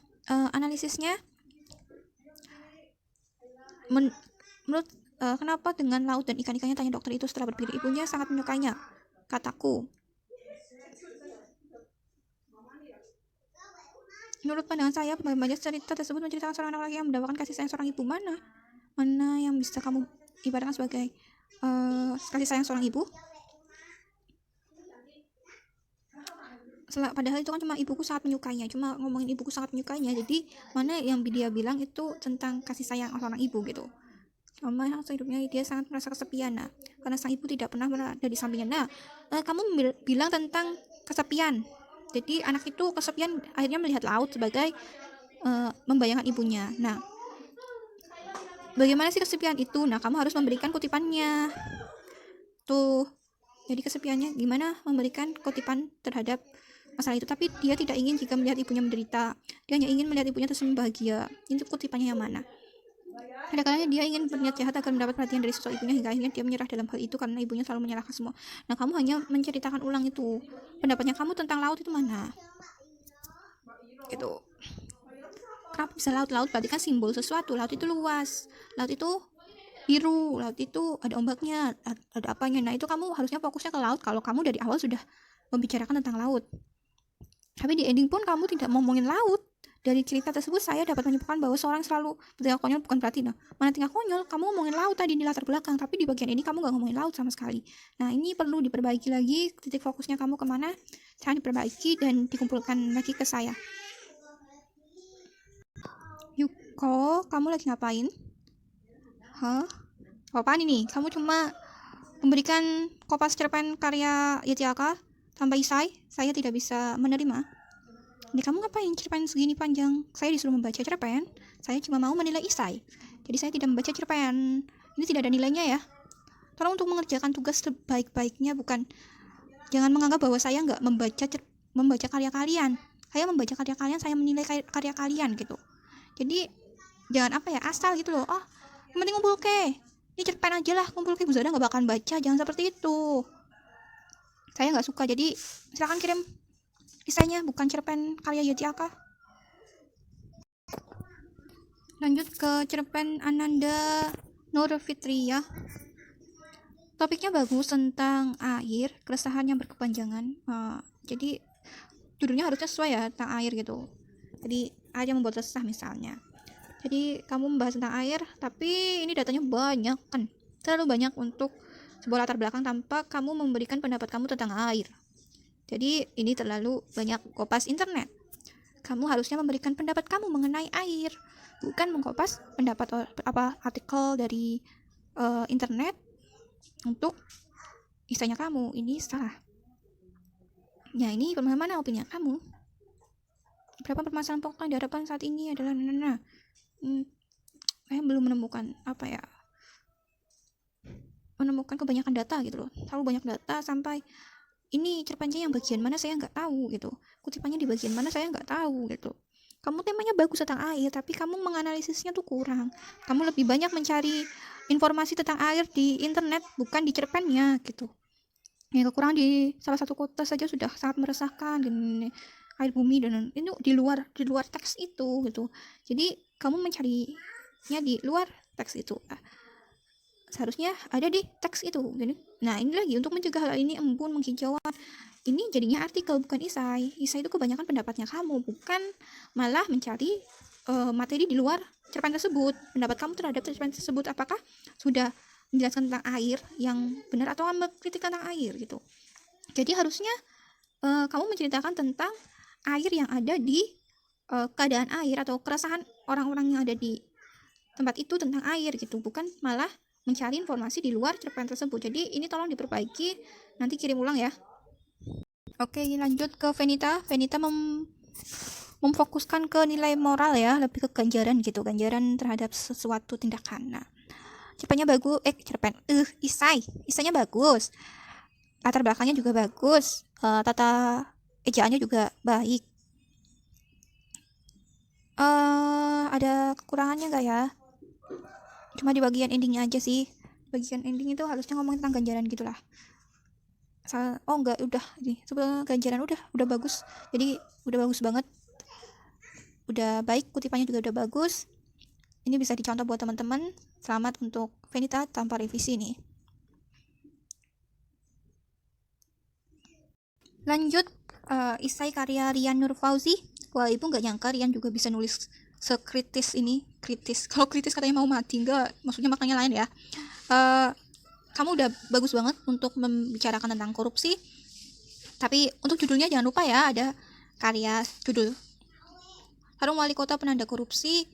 analisisnya menurut kenapa dengan laut dan ikan-ikannya, tanya dokter itu setelah berpikir. Ibunya sangat menyukainya, kataku. Menurut pandangan saya, banyak cerita tersebut menceritakan seorang anak laki yang mendapatkan kasih sayang seorang ibu. Mana yang bisa kamu ibaratkan sebagai kasih sayang seorang ibu? Padahal itu kan cuma ibuku sangat menyukainya, cuma ngomongin ibuku sangat menyukainya. Jadi mana yang dia bilang itu tentang kasih sayang seorang ibu gitu. Selama hidupnya dia sangat merasa kesepian, karena sang ibu tidak pernah berada di sampingnya. Kamu bilang tentang kesepian. Jadi anak itu kesepian, akhirnya melihat laut sebagai membayangkan ibunya. Nah, bagaimana sih kesepian itu? Nah, kamu harus memberikan kutipannya. Tuh. Jadi kesepiannya gimana memberikan kutipan terhadap masalah itu. Tapi dia tidak ingin jika melihat ibunya menderita. Dia hanya ingin melihat ibunya tersenyum bahagia. Itu kutipannya yang mana? Ada kalanya dia ingin berniat jahat agar mendapat perhatian dari sosok ibunya, hingga akhirnya dia menyerah dalam hal itu karena ibunya selalu menyalahkan semua. Nah, kamu hanya menceritakan ulang itu. Pendapatnya kamu tentang laut itu mana? Gitu. Kenapa bisa laut? Laut berarti kan simbol sesuatu. Laut itu luas. Laut itu biru. Laut itu ada ombaknya, ada apanya. Nah, itu kamu harusnya fokusnya ke laut kalau kamu dari awal sudah membicarakan tentang laut. Tapi di ending pun kamu tidak ngomongin laut. Dari cerita tersebut saya dapat menyimpulkan bahwa seorang selalu bertingkah konyol bukan berarti mana tingkah konyol, kamu ngomongin laut tadi di latar belakang, tapi di bagian ini kamu gak ngomongin laut sama sekali. Nah, ini perlu diperbaiki lagi, titik fokusnya kamu kemana, cara diperbaiki dan dikumpulkan lagi ke saya. Yuko, kamu lagi ngapain? Hah? Apaan ini? Kamu cuma memberikan kopas cerpen karya Yatiaka tanpa isai? Saya tidak bisa menerima. Ini kamu ngapain cerpen segini panjang? Saya disuruh membaca cerpen, saya cuma mau menilai isai. Jadi saya tidak membaca cerpen. Ini tidak ada nilainya ya. Tolong untuk mengerjakan tugas sebaik-baiknya, bukan jangan menganggap bahwa saya nggak membaca karya kalian. Saya membaca karya kalian, saya menilai karya kalian gitu. Jadi jangan asal gitu loh. Oh, yang penting ngumpul ke. Ini cerpen aja lah, kumpul ke. Bu Zada nggak bakalan baca, jangan seperti itu. Saya nggak suka, jadi silakan kirim isainya, bukan cerpen karya Yatiaka. Lanjut ke cerpen Ananda Nur Fitri ya. Topiknya bagus, tentang air, keresahan yang berkepanjangan. Jadi judulnya harusnya sesuai ya, tentang air gitu. Jadi air yang membuat resah misalnya. Jadi kamu membahas tentang air, tapi ini datanya banyak kan, terlalu banyak untuk sebuah latar belakang tanpa kamu memberikan pendapat kamu tentang air. Jadi ini terlalu banyak kopas internet. Kamu harusnya memberikan pendapat kamu mengenai air, bukan mengkopas pendapat artikel dari internet untuk istilahnya kamu. Ini salah. Ya, ini kemana-mana opini kamu. Berapa permasalahan pokok yang dihadapkan saat ini adalah saya belum menemukan menemukan kebanyakan data gitu loh. Terlalu banyak data sampai ini cerpennya yang bagian mana saya nggak tahu gitu, kutipannya di bagian mana saya nggak tahu gitu. Kamu temanya bagus tentang air, tapi kamu menganalisisnya tuh kurang. Kamu lebih banyak mencari informasi tentang air di internet, bukan di cerpennya gitu. Ya, kekurangan di salah satu kota saja sudah sangat meresahkan, dan air bumi dan itu di luar teks itu gitu. Jadi kamu mencarinya di luar teks itu. Seharusnya ada di teks itu. Jadi, nah ini lagi untuk mencegah hal ini, embun menghijauan. Ini jadinya artikel bukan isai. Isai itu kebanyakan pendapatnya kamu, bukan malah mencari materi di luar cerpen tersebut. Pendapat kamu terhadap cerpen tersebut apakah sudah menjelaskan tentang air yang benar atau mengkritik tentang air gitu. Jadi harusnya kamu menceritakan tentang air yang ada di keadaan air atau keresahan orang-orang yang ada di tempat itu tentang air gitu, bukan malah mencari informasi di luar cerpen tersebut. Jadi ini tolong diperbaiki, nanti kirim ulang ya. Oke, lanjut ke Venita. Venita memfokuskan ke nilai moral ya, lebih ke ganjaran gitu, ganjaran terhadap sesuatu tindakan. Nah, cerpennya bagus, isainya bagus, latar belakangnya juga bagus, tata ejaannya juga baik. Ada kekurangannya nggak ya? Cuma di bagian endingnya aja sih. Bagian ending itu harusnya ngomong tentang ganjaran gitulah. Enggak, udah ini sebelum ganjaran udah bagus. Jadi udah bagus banget, udah baik, kutipannya juga udah bagus. Ini bisa dicontoh buat teman-teman. Selamat untuk Venita tanpa revisi nih. Lanjut isai karya Rian Nur Fauzi. Wah, ibu nggak nyangka Rian juga bisa nulis sekritis ini. Kritis, kalau kritis katanya mau mati, enggak, maksudnya maknanya lain ya. Kamu udah bagus banget untuk membicarakan tentang korupsi, tapi untuk judulnya jangan lupa ya, ada karya judul Harum Wali Kota Penanda Korupsi,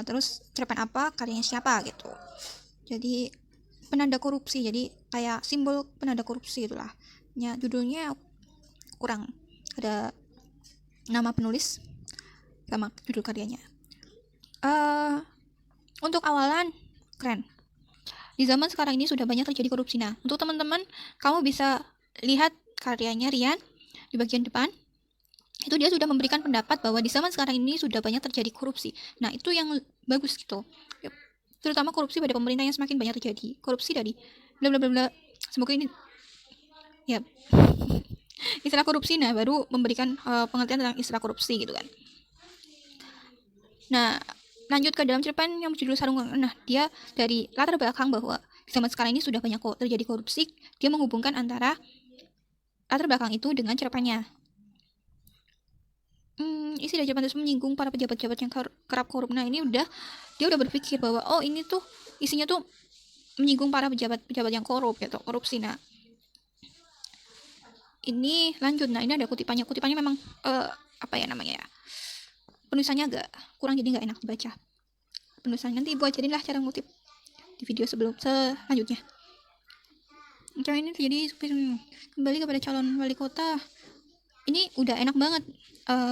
terus cerpen apa, karyanya siapa gitu. Jadi penanda korupsi, jadi kayak simbol penanda korupsi itulah ya. Judulnya kurang ada nama penulis sama judul karyanya. Untuk awalan keren. Di zaman sekarang ini sudah banyak terjadi korupsi. Nah, untuk teman-teman, kamu bisa lihat karyanya Rian di bagian depan. itu dia sudah memberikan pendapat bahwa di zaman sekarang ini sudah banyak terjadi korupsi. Nah, itu yang bagus gitu. Terutama korupsi pada pemerintah yang semakin banyak terjadi. Korupsi dari bla bla bla bla. Semoga ini ya istilah korupsi, nah baru memberikan pengertian tentang istilah korupsi gitu kan. Nah, lanjut ke dalam cerpen yang berjudul Sarung. Nah, dia dari latar belakang bahwa di zaman sekarang ini sudah banyak terjadi korupsi, dia menghubungkan antara latar belakang itu dengan cerpennya. Isi dari cerpen tersebut menyinggung para pejabat-pejabat yang kerap korup. Nah, ini dia udah berpikir bahwa oh ini tuh isinya tuh menyinggung para pejabat-pejabat yang korup gitu, korupsi. Nah, ini lanjut. Nah, ini ada kutipannya memang apa ya namanya ya, penulisannya agak kurang, jadi nggak enak dibaca penulisannya. Nanti ibu ajarin lah cara ngutip di video selanjutnya. Cara ini terjadi kembali kepada calon wali kota. Ini udah enak banget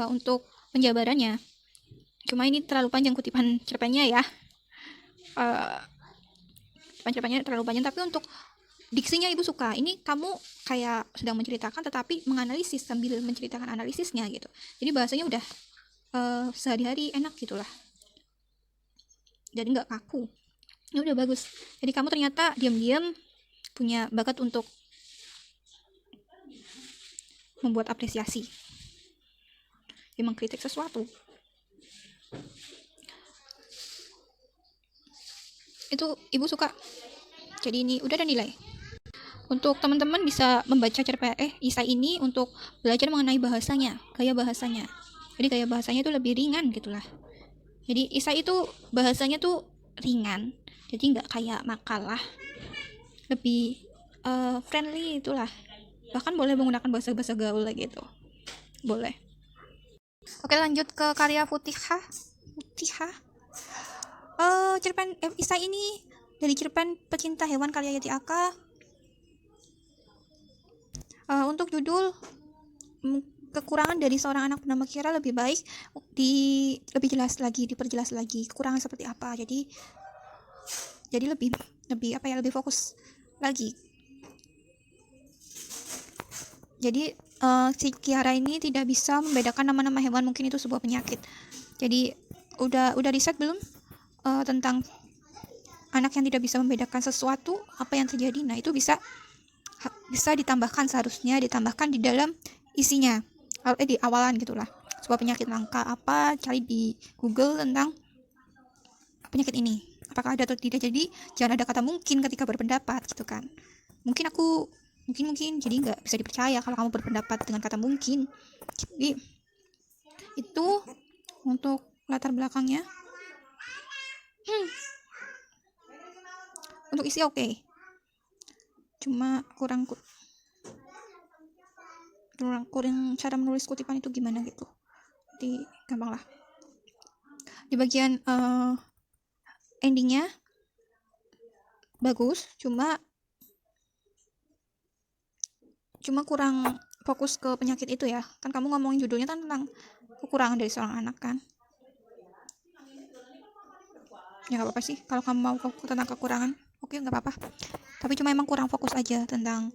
untuk penjabarannya, cuma ini terlalu panjang kutipan cerpennya ya. Cerpennya terlalu panjang, tapi untuk diksinya ibu suka. Ini kamu kayak sedang menceritakan tetapi menganalisis sambil menceritakan analisisnya gitu. Jadi bahasanya udah sehari-hari enak gitulah, jadi nggak kaku. Ini udah bagus. Jadi kamu ternyata diam-diam punya bakat untuk membuat apresiasi, dia mengkritik sesuatu. Itu ibu suka. Jadi ini udah ada nilai. Untuk teman-teman bisa membaca cerpen isai ini untuk belajar mengenai bahasanya, gaya bahasanya. Jadi gaya bahasanya itu lebih ringan gitulah. Jadi isai itu bahasanya tuh ringan, jadi nggak kayak makalah, lebih friendly itulah. Bahkan boleh menggunakan bahasa-bahasa gaul gitu, boleh. Oke, lanjut ke karya Futihah. Cerpen isai ini dari cerpen Pecinta Hewan karya Yati Aka. Untuk judul kekurangan dari seorang anak bernama Kira lebih baik diperjelas lagi kekurangan seperti apa. Jadi lebih fokus lagi. Jadi si Kiara ini tidak bisa membedakan nama-nama hewan, mungkin itu sebuah penyakit. Jadi udah riset belum tentang anak yang tidak bisa membedakan sesuatu apa yang terjadi. Nah, itu bisa seharusnya ditambahkan di dalam isinya, di awalan gitulah. Sebuah penyakit langka apa, cari di Google tentang penyakit ini, apakah ada atau tidak. Jadi jangan ada kata mungkin ketika berpendapat gitu kan. Mungkin jadi nggak bisa dipercaya kalau kamu berpendapat dengan kata mungkin. Jadi itu untuk latar belakangnya. Untuk isi oke. Cuma kurang cara menulis kutipan itu gimana gitu. Jadi gampang lah. Di bagian endingnya bagus, cuma kurang fokus ke penyakit itu ya. Kan kamu ngomongin judulnya kan tentang kekurangan dari seorang anak kan. Ya nggak apa-apa sih kalau kamu mau tentang kekurangan, oke, nggak apa-apa. Tapi cuma emang kurang fokus aja tentang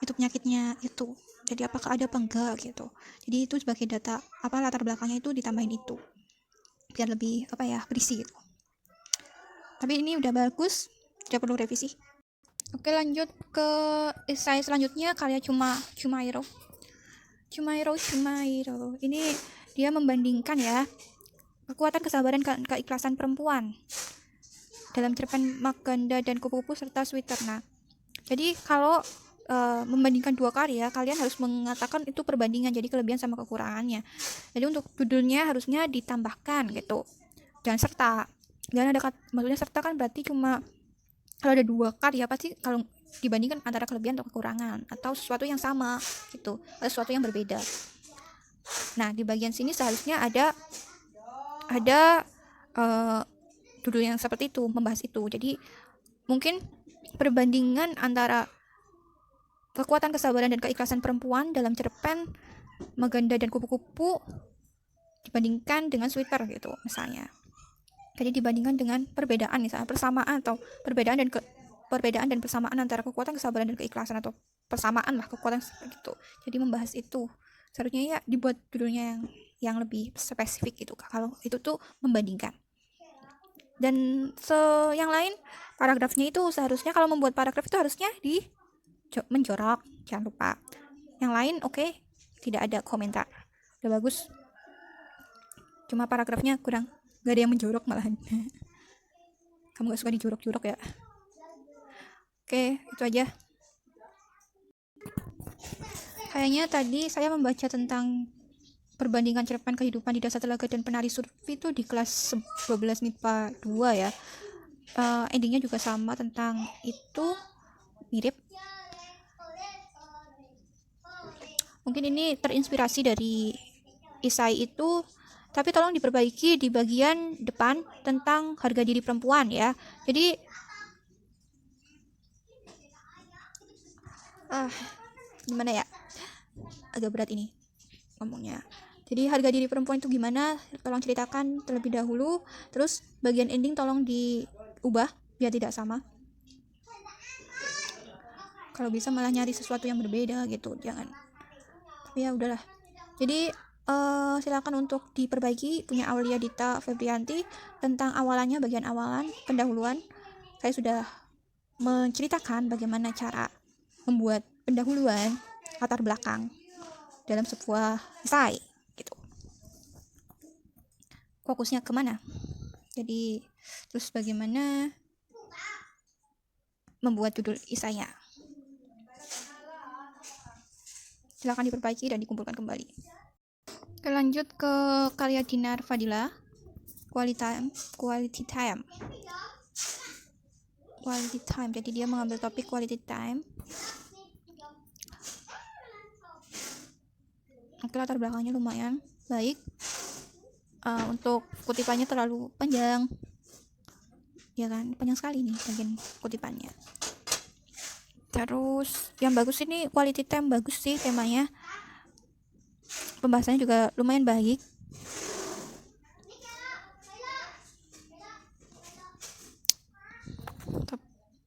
itu penyakitnya itu. Jadi apakah ada apa enggak gitu. Jadi itu sebagai data latar belakangnya itu ditambahin itu biar lebih berisi gitu. Tapi ini udah bagus, tidak perlu revisi. Oke, lanjut ke esai selanjutnya, karya Chumairo. Ini dia membandingkan ya kekuatan kesabaran keikhlasan perempuan dalam cerpen Maganda dan Kupu-Kupu serta Sweeter. Nah, jadi kalau membandingkan dua karya, kalian harus mengatakan itu perbandingan, jadi kelebihan sama kekurangannya. Jadi untuk judulnya harusnya ditambahkan gitu, jangan serta. Jangan ada maksudnya serta kan berarti cuma kalau ada dua karya pasti kalau dibandingkan antara kelebihan atau kekurangan atau sesuatu yang sama gitu atau sesuatu yang berbeda. Nah, di bagian sini seharusnya ada judul yang seperti itu, membahas itu. Jadi mungkin perbandingan antara kekuatan kesabaran dan keikhlasan perempuan dalam cerpen Maganda dan Kupu-Kupu dibandingkan dengan Sweeter gitu misalnya. Jadi dibandingkan dengan perbedaan, misalnya persamaan atau perbedaan dan persamaan antara kekuatan kesabaran dan keikhlasan, atau persamaan lah kekuatan seperti itu. Jadi membahas itu. Seharusnya ya dibuat judulnya yang lebih spesifik gitu Kak, kalau itu tuh membandingkan. Dan yang lain paragrafnya itu seharusnya kalau membuat paragraf itu harusnya menjorok, jangan lupa. Yang lain oke, tidak ada komentar, udah bagus. Cuma paragrafnya kurang, gak ada yang menjorok malahan. Kamu gak suka dijorok-jorok ya? Oke, itu aja. Kayaknya tadi saya membaca tentang perbandingan cerpen kehidupan di dasar telaga dan penari surfi itu di kelas 12 MIPA 2 ya. Endingnya juga sama tentang itu, mirip. Mungkin ini terinspirasi dari esai itu, tapi tolong diperbaiki di bagian depan tentang harga diri perempuan ya. Jadi gimana ya, agak berat ini ngomongnya. Jadi harga diri perempuan itu gimana, tolong ceritakan terlebih dahulu. Terus bagian ending tolong diubah biar tidak sama. Kalau bisa malah nyari sesuatu yang berbeda gitu, jangan. Tapi ya udahlah. Jadi silakan untuk diperbaiki punya Aulia Dita Febrianti tentang awalannya, bagian awalan pendahuluan. Saya sudah menceritakan bagaimana cara membuat pendahuluan latar belakang dalam sebuah esai gitu. Fokusnya kemana? Jadi terus bagaimana membuat judul esainya. Silakan diperbaiki dan dikumpulkan kembali. Kita lanjut ke karya Dinar Fadila, Quality Time. Jadi dia mengambil topik quality time. Oke, latar belakangnya lumayan baik. Untuk kutipannya terlalu panjang, ya kan? Panjang sekali nih bagian kutipannya. Terus yang bagus ini quality time, bagus sih temanya. Pembahasannya juga lumayan baik.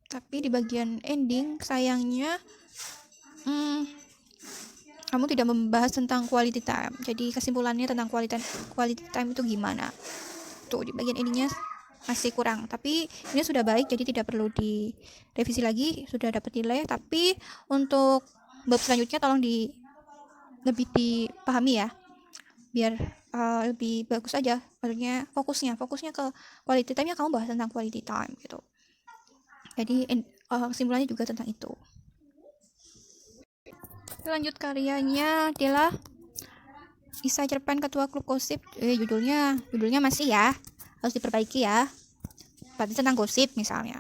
Tapi di bagian ending sayangnya kamu tidak membahas tentang quality time. Jadi kesimpulannya tentang quality time itu gimana? Tuh di bagian endingnya masih kurang. Tapi ini sudah baik, jadi tidak perlu direvisi lagi, sudah dapat nilai. Tapi untuk bab selanjutnya tolong lebih dipahami ya, biar lebih bagus aja. Maksudnya fokusnya ke quality time-nya, kamu bahas tentang quality time gitu. Jadi kesimpulannya juga tentang itu. Lanjut karyanya adalah Isai Cerpen Ketua Klub Gosip. Judulnya masih ya, harus diperbaiki ya. Berarti tentang gosip misalnya.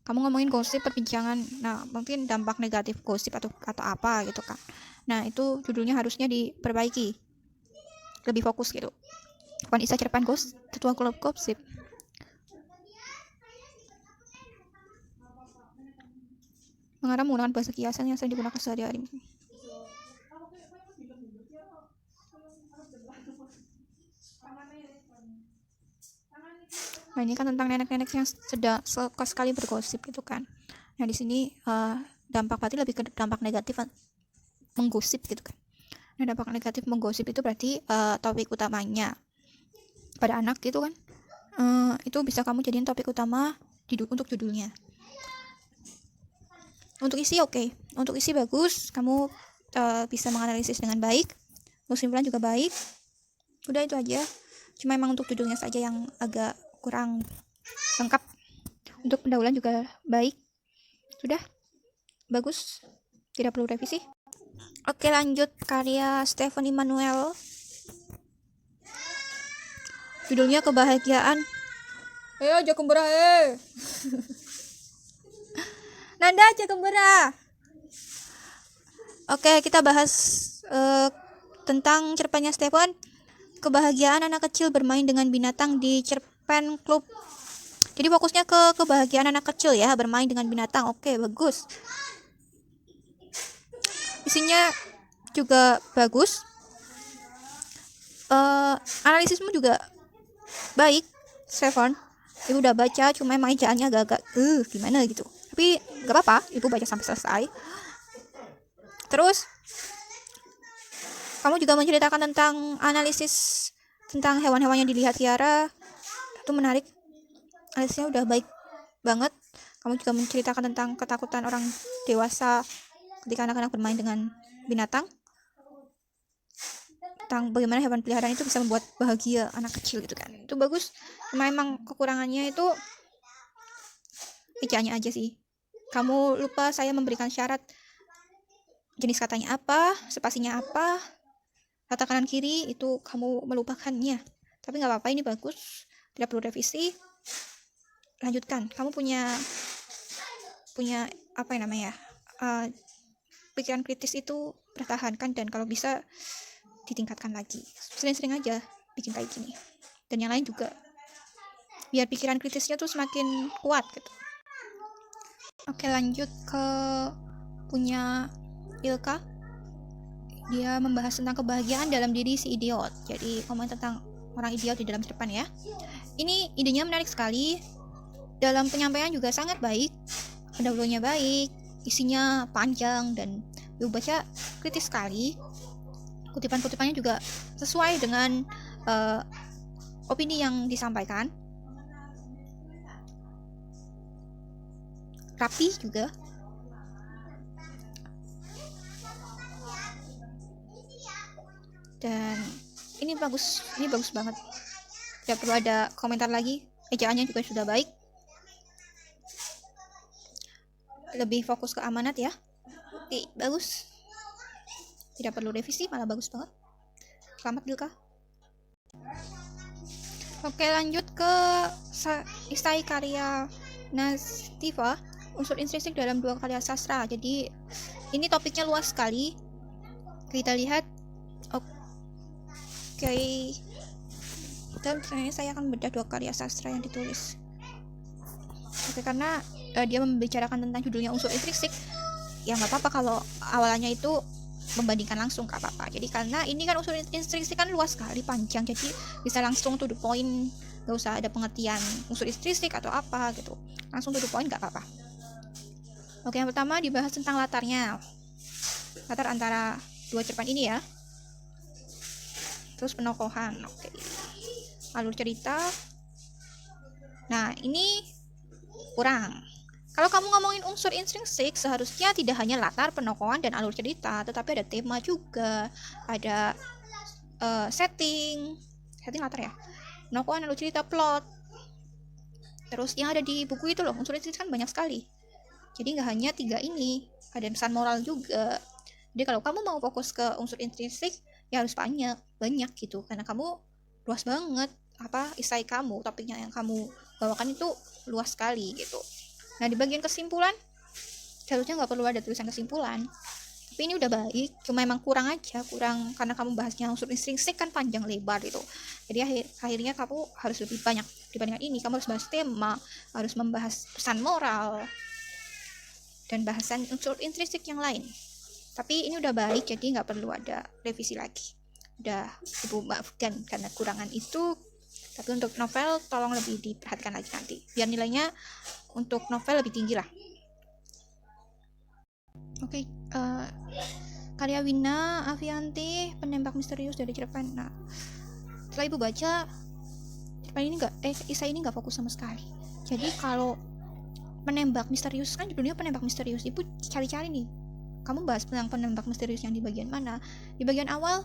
Kamu ngomongin gosip, perbincangan, nah mungkin dampak negatif gosip atau apa gitu kan. Nah itu judulnya harusnya diperbaiki, lebih fokus gitu. Bukan Isai Cerpen Ketua Klub Gosip. Mengarang menggunakan bahasa kiasan yang sering digunakan sehari-hari. Nah ini kan tentang nenek-nenek yang sedang suka sekali bergosip gitu kan. Nah di sini dampak berarti lebih ke dampak negatif menggosip gitu kan. Nah dampak negatif menggosip itu berarti topik utamanya pada anak gitu kan. Itu bisa kamu jadiin topik utama untuk judulnya. Untuk isi oke. Untuk isi bagus, kamu bisa menganalisis dengan baik, kesimpulan juga baik. Udah itu aja. Cuma emang untuk judulnya saja yang agak kurang lengkap. Untuk pendahuluan juga baik. Sudah bagus, tidak perlu revisi. Oke, lanjut karya Stephen Immanuel. Judulnya Kebahagiaan. Ayo Jakembera Nanda Jakembera. Oke, kita bahas tentang cerpennya Stephen, Kebahagiaan Anak Kecil Bermain dengan Binatang di Cerpen Klub. Jadi fokusnya ke kebahagiaan anak kecil ya, bermain dengan binatang. Oke, bagus. Isinya juga bagus. Analisismu juga baik, Stephen. Ibu udah baca, cuma emang ejaannya agak-agak gimana gitu. Tapi gak apa-apa, ibu baca sampai selesai. Terus Kamu juga menceritakan tentang analisis tentang hewan-hewan yang dilihat Tiara. Itu menarik. Analisisnya udah baik banget. Kamu juga menceritakan tentang ketakutan orang dewasa ketika anak-anak bermain dengan binatang. Tentang bagaimana hewan peliharaan itu bisa membuat bahagia anak kecil gitu kan. Itu bagus. Cuma emang kekurangannya itu ejaannya aja sih. Kamu lupa saya memberikan syarat jenis katanya apa, spasinya apa, kata kanan kiri itu kamu melupakannya. Tapi nggak apa-apa, ini bagus, tidak perlu revisi. Lanjutkan. Kamu punya apa yang namanya pikiran kritis itu pertahankan, dan kalau bisa ditingkatkan lagi. Sering-sering aja bikin kayak gini. Dan yang lain juga, biar pikiran kritisnya tuh semakin kuat gitu. Oke, lanjut ke punya Ilka. Dia membahas tentang kebahagiaan dalam diri si idiot. Jadi komen tentang orang idiot di dalam cerpen ya. Ini idenya menarik sekali. Dalam penyampaian juga sangat baik. Pendahulunya baik, isinya panjang dan dibaca kritis sekali. Kutipan-kutipannya juga sesuai dengan opini yang disampaikan. Rapi juga. Dan ini bagus banget. Tidak perlu ada komentar lagi. Ejaannya juga sudah baik. Lebih fokus ke amanat ya. Oke, bagus. Tidak perlu revisi, malah bagus banget. Selamat Ilka. Oke, lanjut ke Isai karya Nastiva, unsur intrinsik dalam dua karya sastra. Jadi ini topiknya luas sekali. Kita lihat. Oke. Dan sebenarnya saya akan bedah dua karya sastra yang ditulis. Oke, karena dia membicarakan tentang judulnya unsur intrinsik, ya nggak apa-apa kalau awalnya itu membandingkan langsung, nggak apa-apa. Jadi karena ini kan unsur intrinsik kan luas sekali, panjang, jadi bisa langsung to the point, nggak usah ada pengertian unsur intrinsik atau apa gitu, langsung to the point, nggak apa-apa. Oke, yang pertama dibahas tentang latar antara dua cerpen ini ya. Terus penokohan, oke. Alur cerita. Nah, ini kurang. Kalau kamu ngomongin unsur intrinsik, seharusnya tidak hanya latar, penokohan, dan alur cerita, tetapi ada tema juga, ada setting latar ya, penokohan, alur cerita, plot. Terus yang ada di buku itu loh, unsur intrinsik kan banyak sekali. Jadi nggak hanya 3 ini, ada pesan moral juga. Jadi kalau kamu mau fokus ke unsur intrinsik, ya harus banyak gitu, karena kamu luas banget isai kamu, topiknya yang kamu bawakan itu luas sekali gitu. Nah, di bagian kesimpulan seharusnya nggak perlu ada tulisan kesimpulan, tapi ini udah baik, cuma emang kurang karena kamu bahasnya unsur intrinsik kan panjang lebar gitu. Jadi akhirnya kamu harus lebih banyak dibandingkan ini. Kamu harus bahas tema, harus membahas pesan moral dan bahasan unsur intrinsik yang lain. Tapi ini udah baik, jadi nggak perlu ada revisi lagi. Udah ibu maafkan karena kurangan itu. Tapi untuk novel tolong lebih diperhatikan lagi nanti, biar nilainya untuk novel lebih tinggi lah. Oke, karya Wina Avianti, Penembak Misterius dari cerpen. Nah, setelah ibu baca cerpen ini Isai ini nggak fokus sama sekali. Jadi kalau penembak misterius kan judulnya penembak misterius, ibu cari-cari nih, kamu bahas tentang penembak misterius yang di bagian mana. Di bagian awal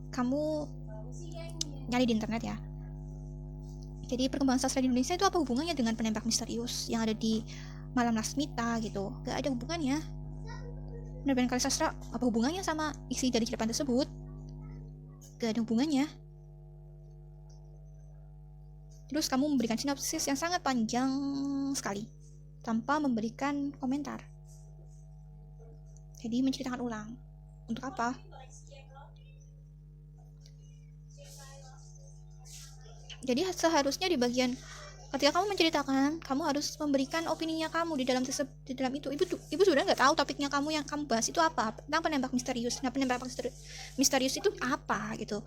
kamu nyari di internet ya. Jadi perkembangan sastra di Indonesia itu apa hubungannya dengan penembak misterius yang ada di Malam Lasmita gitu? Gak ada hubungannya. Penerbitan karya sastra apa hubungannya sama isi dari cerpen tersebut? Gak ada hubungannya. Terus kamu memberikan sinopsis yang sangat panjang sekali tanpa memberikan komentar. Jadi menceritakan ulang. Untuk apa? Jadi seharusnya di bagian ketika kamu menceritakan, kamu harus memberikan opininya kamu di dalam itu. Ibu sudah nggak tahu topiknya kamu yang kamu bahas itu apa, tentang penembak misterius. Nah, penembak misterius itu apa gitu.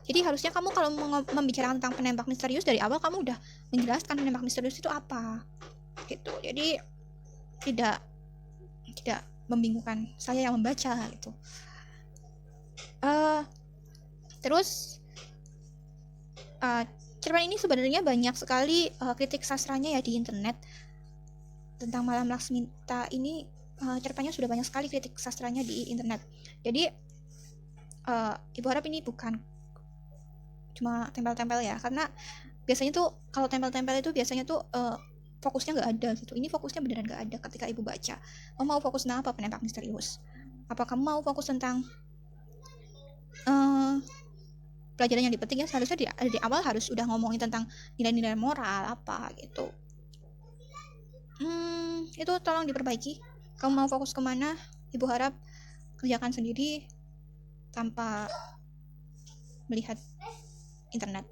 Jadi harusnya kamu kalau membicarakan tentang penembak misterius dari awal kamu udah menjelaskan penembak misterius itu apa gitu. Jadi tidak membingungkan saya yang membaca gitu. Terus cerpen ini sebenarnya banyak sekali kritik sastranya ya di internet. Tentang Malam Laksmita ini cerpennya sudah banyak sekali kritik sastranya di internet. Jadi Ibu harap ini bukan cuma tempel-tempel ya, karena biasanya tuh kalau tempel-tempel itu biasanya tuh fokusnya nggak ada gitu. Ini fokusnya beneran nggak ada ketika ibu baca. Kamu mau fokus tentang apa? Penempak misterius. Apa kamu mau fokus tentang pelajaran yang dipetik ya? Seharusnya di awal harus udah ngomongin tentang nilai-nilai moral apa gitu. Itu tolong diperbaiki. Kamu mau fokus kemana? Ibu harap kerjakan sendiri tanpa melihat internet.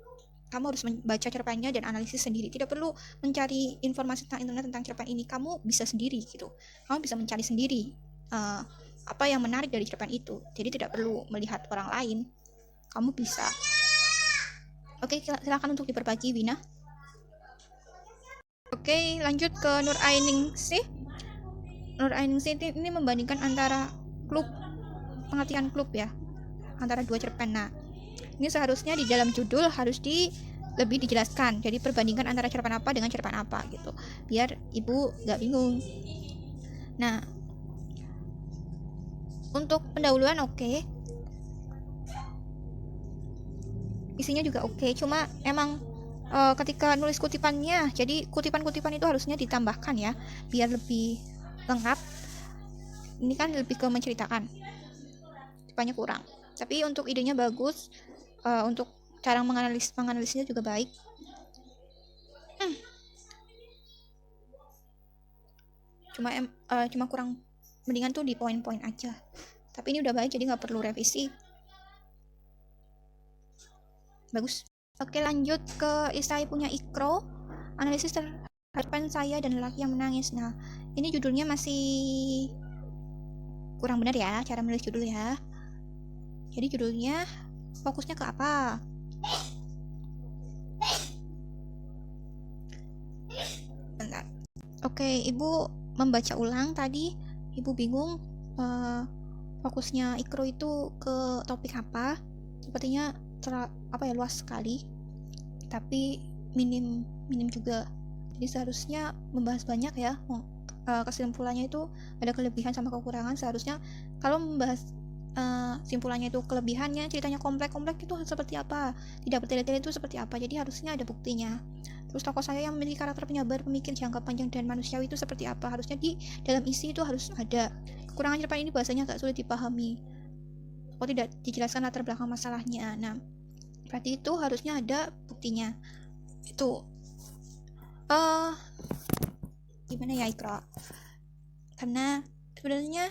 Kamu harus membaca cerpennya dan analisis sendiri. Tidak perlu mencari informasi tentang internet tentang cerpen ini. Kamu bisa sendiri gitu. Kamu bisa mencari sendiri apa yang menarik dari cerpen itu. Jadi tidak perlu melihat orang lain. Kamu bisa. Oke, silakan untuk diperbaiki, Wina. Oke, lanjut ke Nur Ainingsih. Nur Ainingsih ini membandingkan antara klub, pengertian klub ya, antara dua cerpen. Nah, ini seharusnya di dalam judul harus lebih dijelaskan. Jadi perbandingan antara cerpen apa dengan cerpen apa gitu, biar ibu gak bingung. Nah, untuk pendahuluan oke. Isinya juga oke. Cuma emang ketika nulis kutipannya, jadi kutipan-kutipan itu harusnya ditambahkan ya, biar lebih lengkap. Ini kan lebih ke menceritakan, kutipannya kurang. Tapi untuk idenya bagus. Untuk cara menganalisnya juga baik. Cuma kurang, mendingan tuh di poin-poin aja. Tapi ini udah baik, jadi nggak perlu revisi. Bagus. Oke, lanjut ke Isai punya Ikro, analisis terhadap saya dan lelaki yang menangis. Nah, ini judulnya masih kurang benar ya, cara menulis judul ya. Jadi judulnya fokusnya ke apa? Bentar. Oke, ibu membaca ulang tadi. Ibu bingung fokusnya Ikro itu ke topik apa? Sepertinya luas sekali. Tapi minim juga. Jadi seharusnya membahas banyak ya. Kesimpulannya itu ada kelebihan sama kekurangan. Seharusnya kalau membahas simpulannya itu kelebihannya, ceritanya kompleks itu seperti apa, tidak bertele-tele itu seperti apa, jadi harusnya ada buktinya. Terus tokoh saya yang memiliki karakter penyabar, pemikir, jangka panjang dan manusiawi itu seperti apa, harusnya di dalam isi itu harus ada. Kekurangan cerpen ini bahasanya agak sulit dipahami, kok tidak dijelaskan latar belakang masalahnya. Nah, berarti itu harusnya ada buktinya. Itu gimana ya Ikra, karena sebenarnya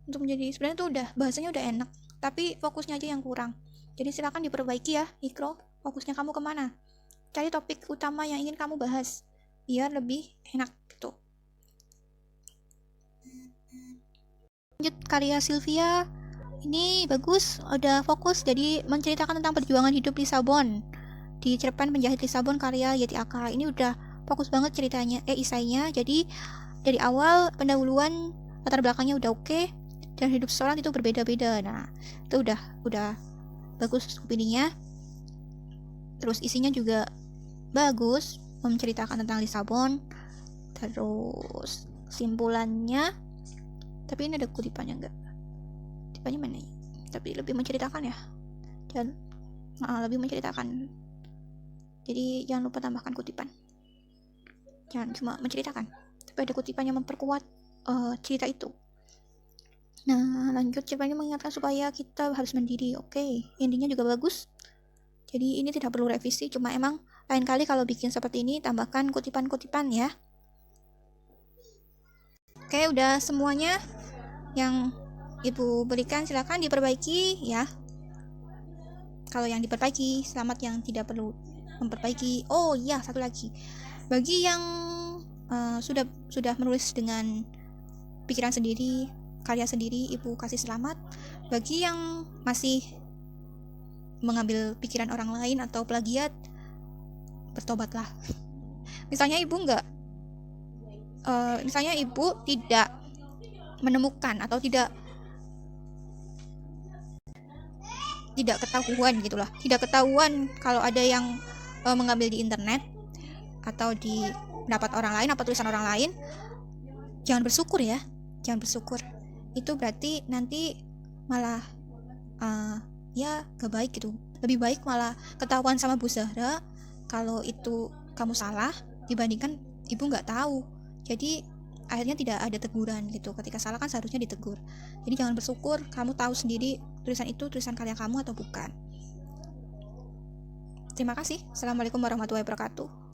untuk menjadi, sebenarnya tuh udah bahasanya udah enak, tapi fokusnya aja yang kurang. Jadi silakan diperbaiki ya Ikro, fokusnya kamu kemana, cari topik utama yang ingin kamu bahas biar lebih enak gitu. Lanjut karya Sylvia, ini bagus, udah fokus, jadi menceritakan tentang perjuangan hidup Lisabon di cerpen Penjahit Lisabon karya Yeti Aka. Ini udah fokus banget ceritanya, isainya. Jadi dari awal pendahuluan, latar belakangnya udah oke, dan hidup seseorang itu berbeda-beda. Nah, itu udah bagus opininya. Terus isinya juga bagus, menceritakan tentang Lisabon. Terus simpulannya, tapi ini ada kutipannya enggak? Kutipannya mana ya? Tapi lebih menceritakan ya, dan lebih menceritakan. Jadi jangan lupa tambahkan kutipan, jangan cuma menceritakan, tapi ada kutipan yang memperkuat cerita itu. Nah, lanjut, cerpennya mengingatkan supaya kita harus mandiri. Oke, intinya juga bagus. Jadi ini tidak perlu revisi, cuma emang lain kali kalau bikin seperti ini tambahkan kutipan-kutipan ya. Oke, udah semuanya yang ibu berikan, silakan diperbaiki ya. Kalau yang diperbaiki, selamat yang tidak perlu memperbaiki. Oh iya, satu lagi. Bagi yang sudah menulis dengan pikiran sendiri, karya sendiri, ibu kasih selamat. Bagi yang masih mengambil pikiran orang lain atau plagiat, bertobatlah. Misalnya ibu tidak menemukan atau tidak ketahuan gitulah, tidak ketahuan kalau ada yang mengambil di internet atau di pendapat orang lain atau tulisan orang lain, jangan bersyukur ya, jangan bersyukur. Itu berarti nanti malah ya gak baik gitu. Lebih baik malah ketahuan sama Bu Zahra kalau itu kamu salah dibandingkan ibu nggak tahu. Jadi akhirnya tidak ada teguran gitu. Ketika salah kan seharusnya ditegur. Jadi jangan bersyukur, kamu tahu sendiri tulisan itu tulisan karya kamu atau bukan. Terima kasih. Assalamualaikum warahmatullahi wabarakatuh.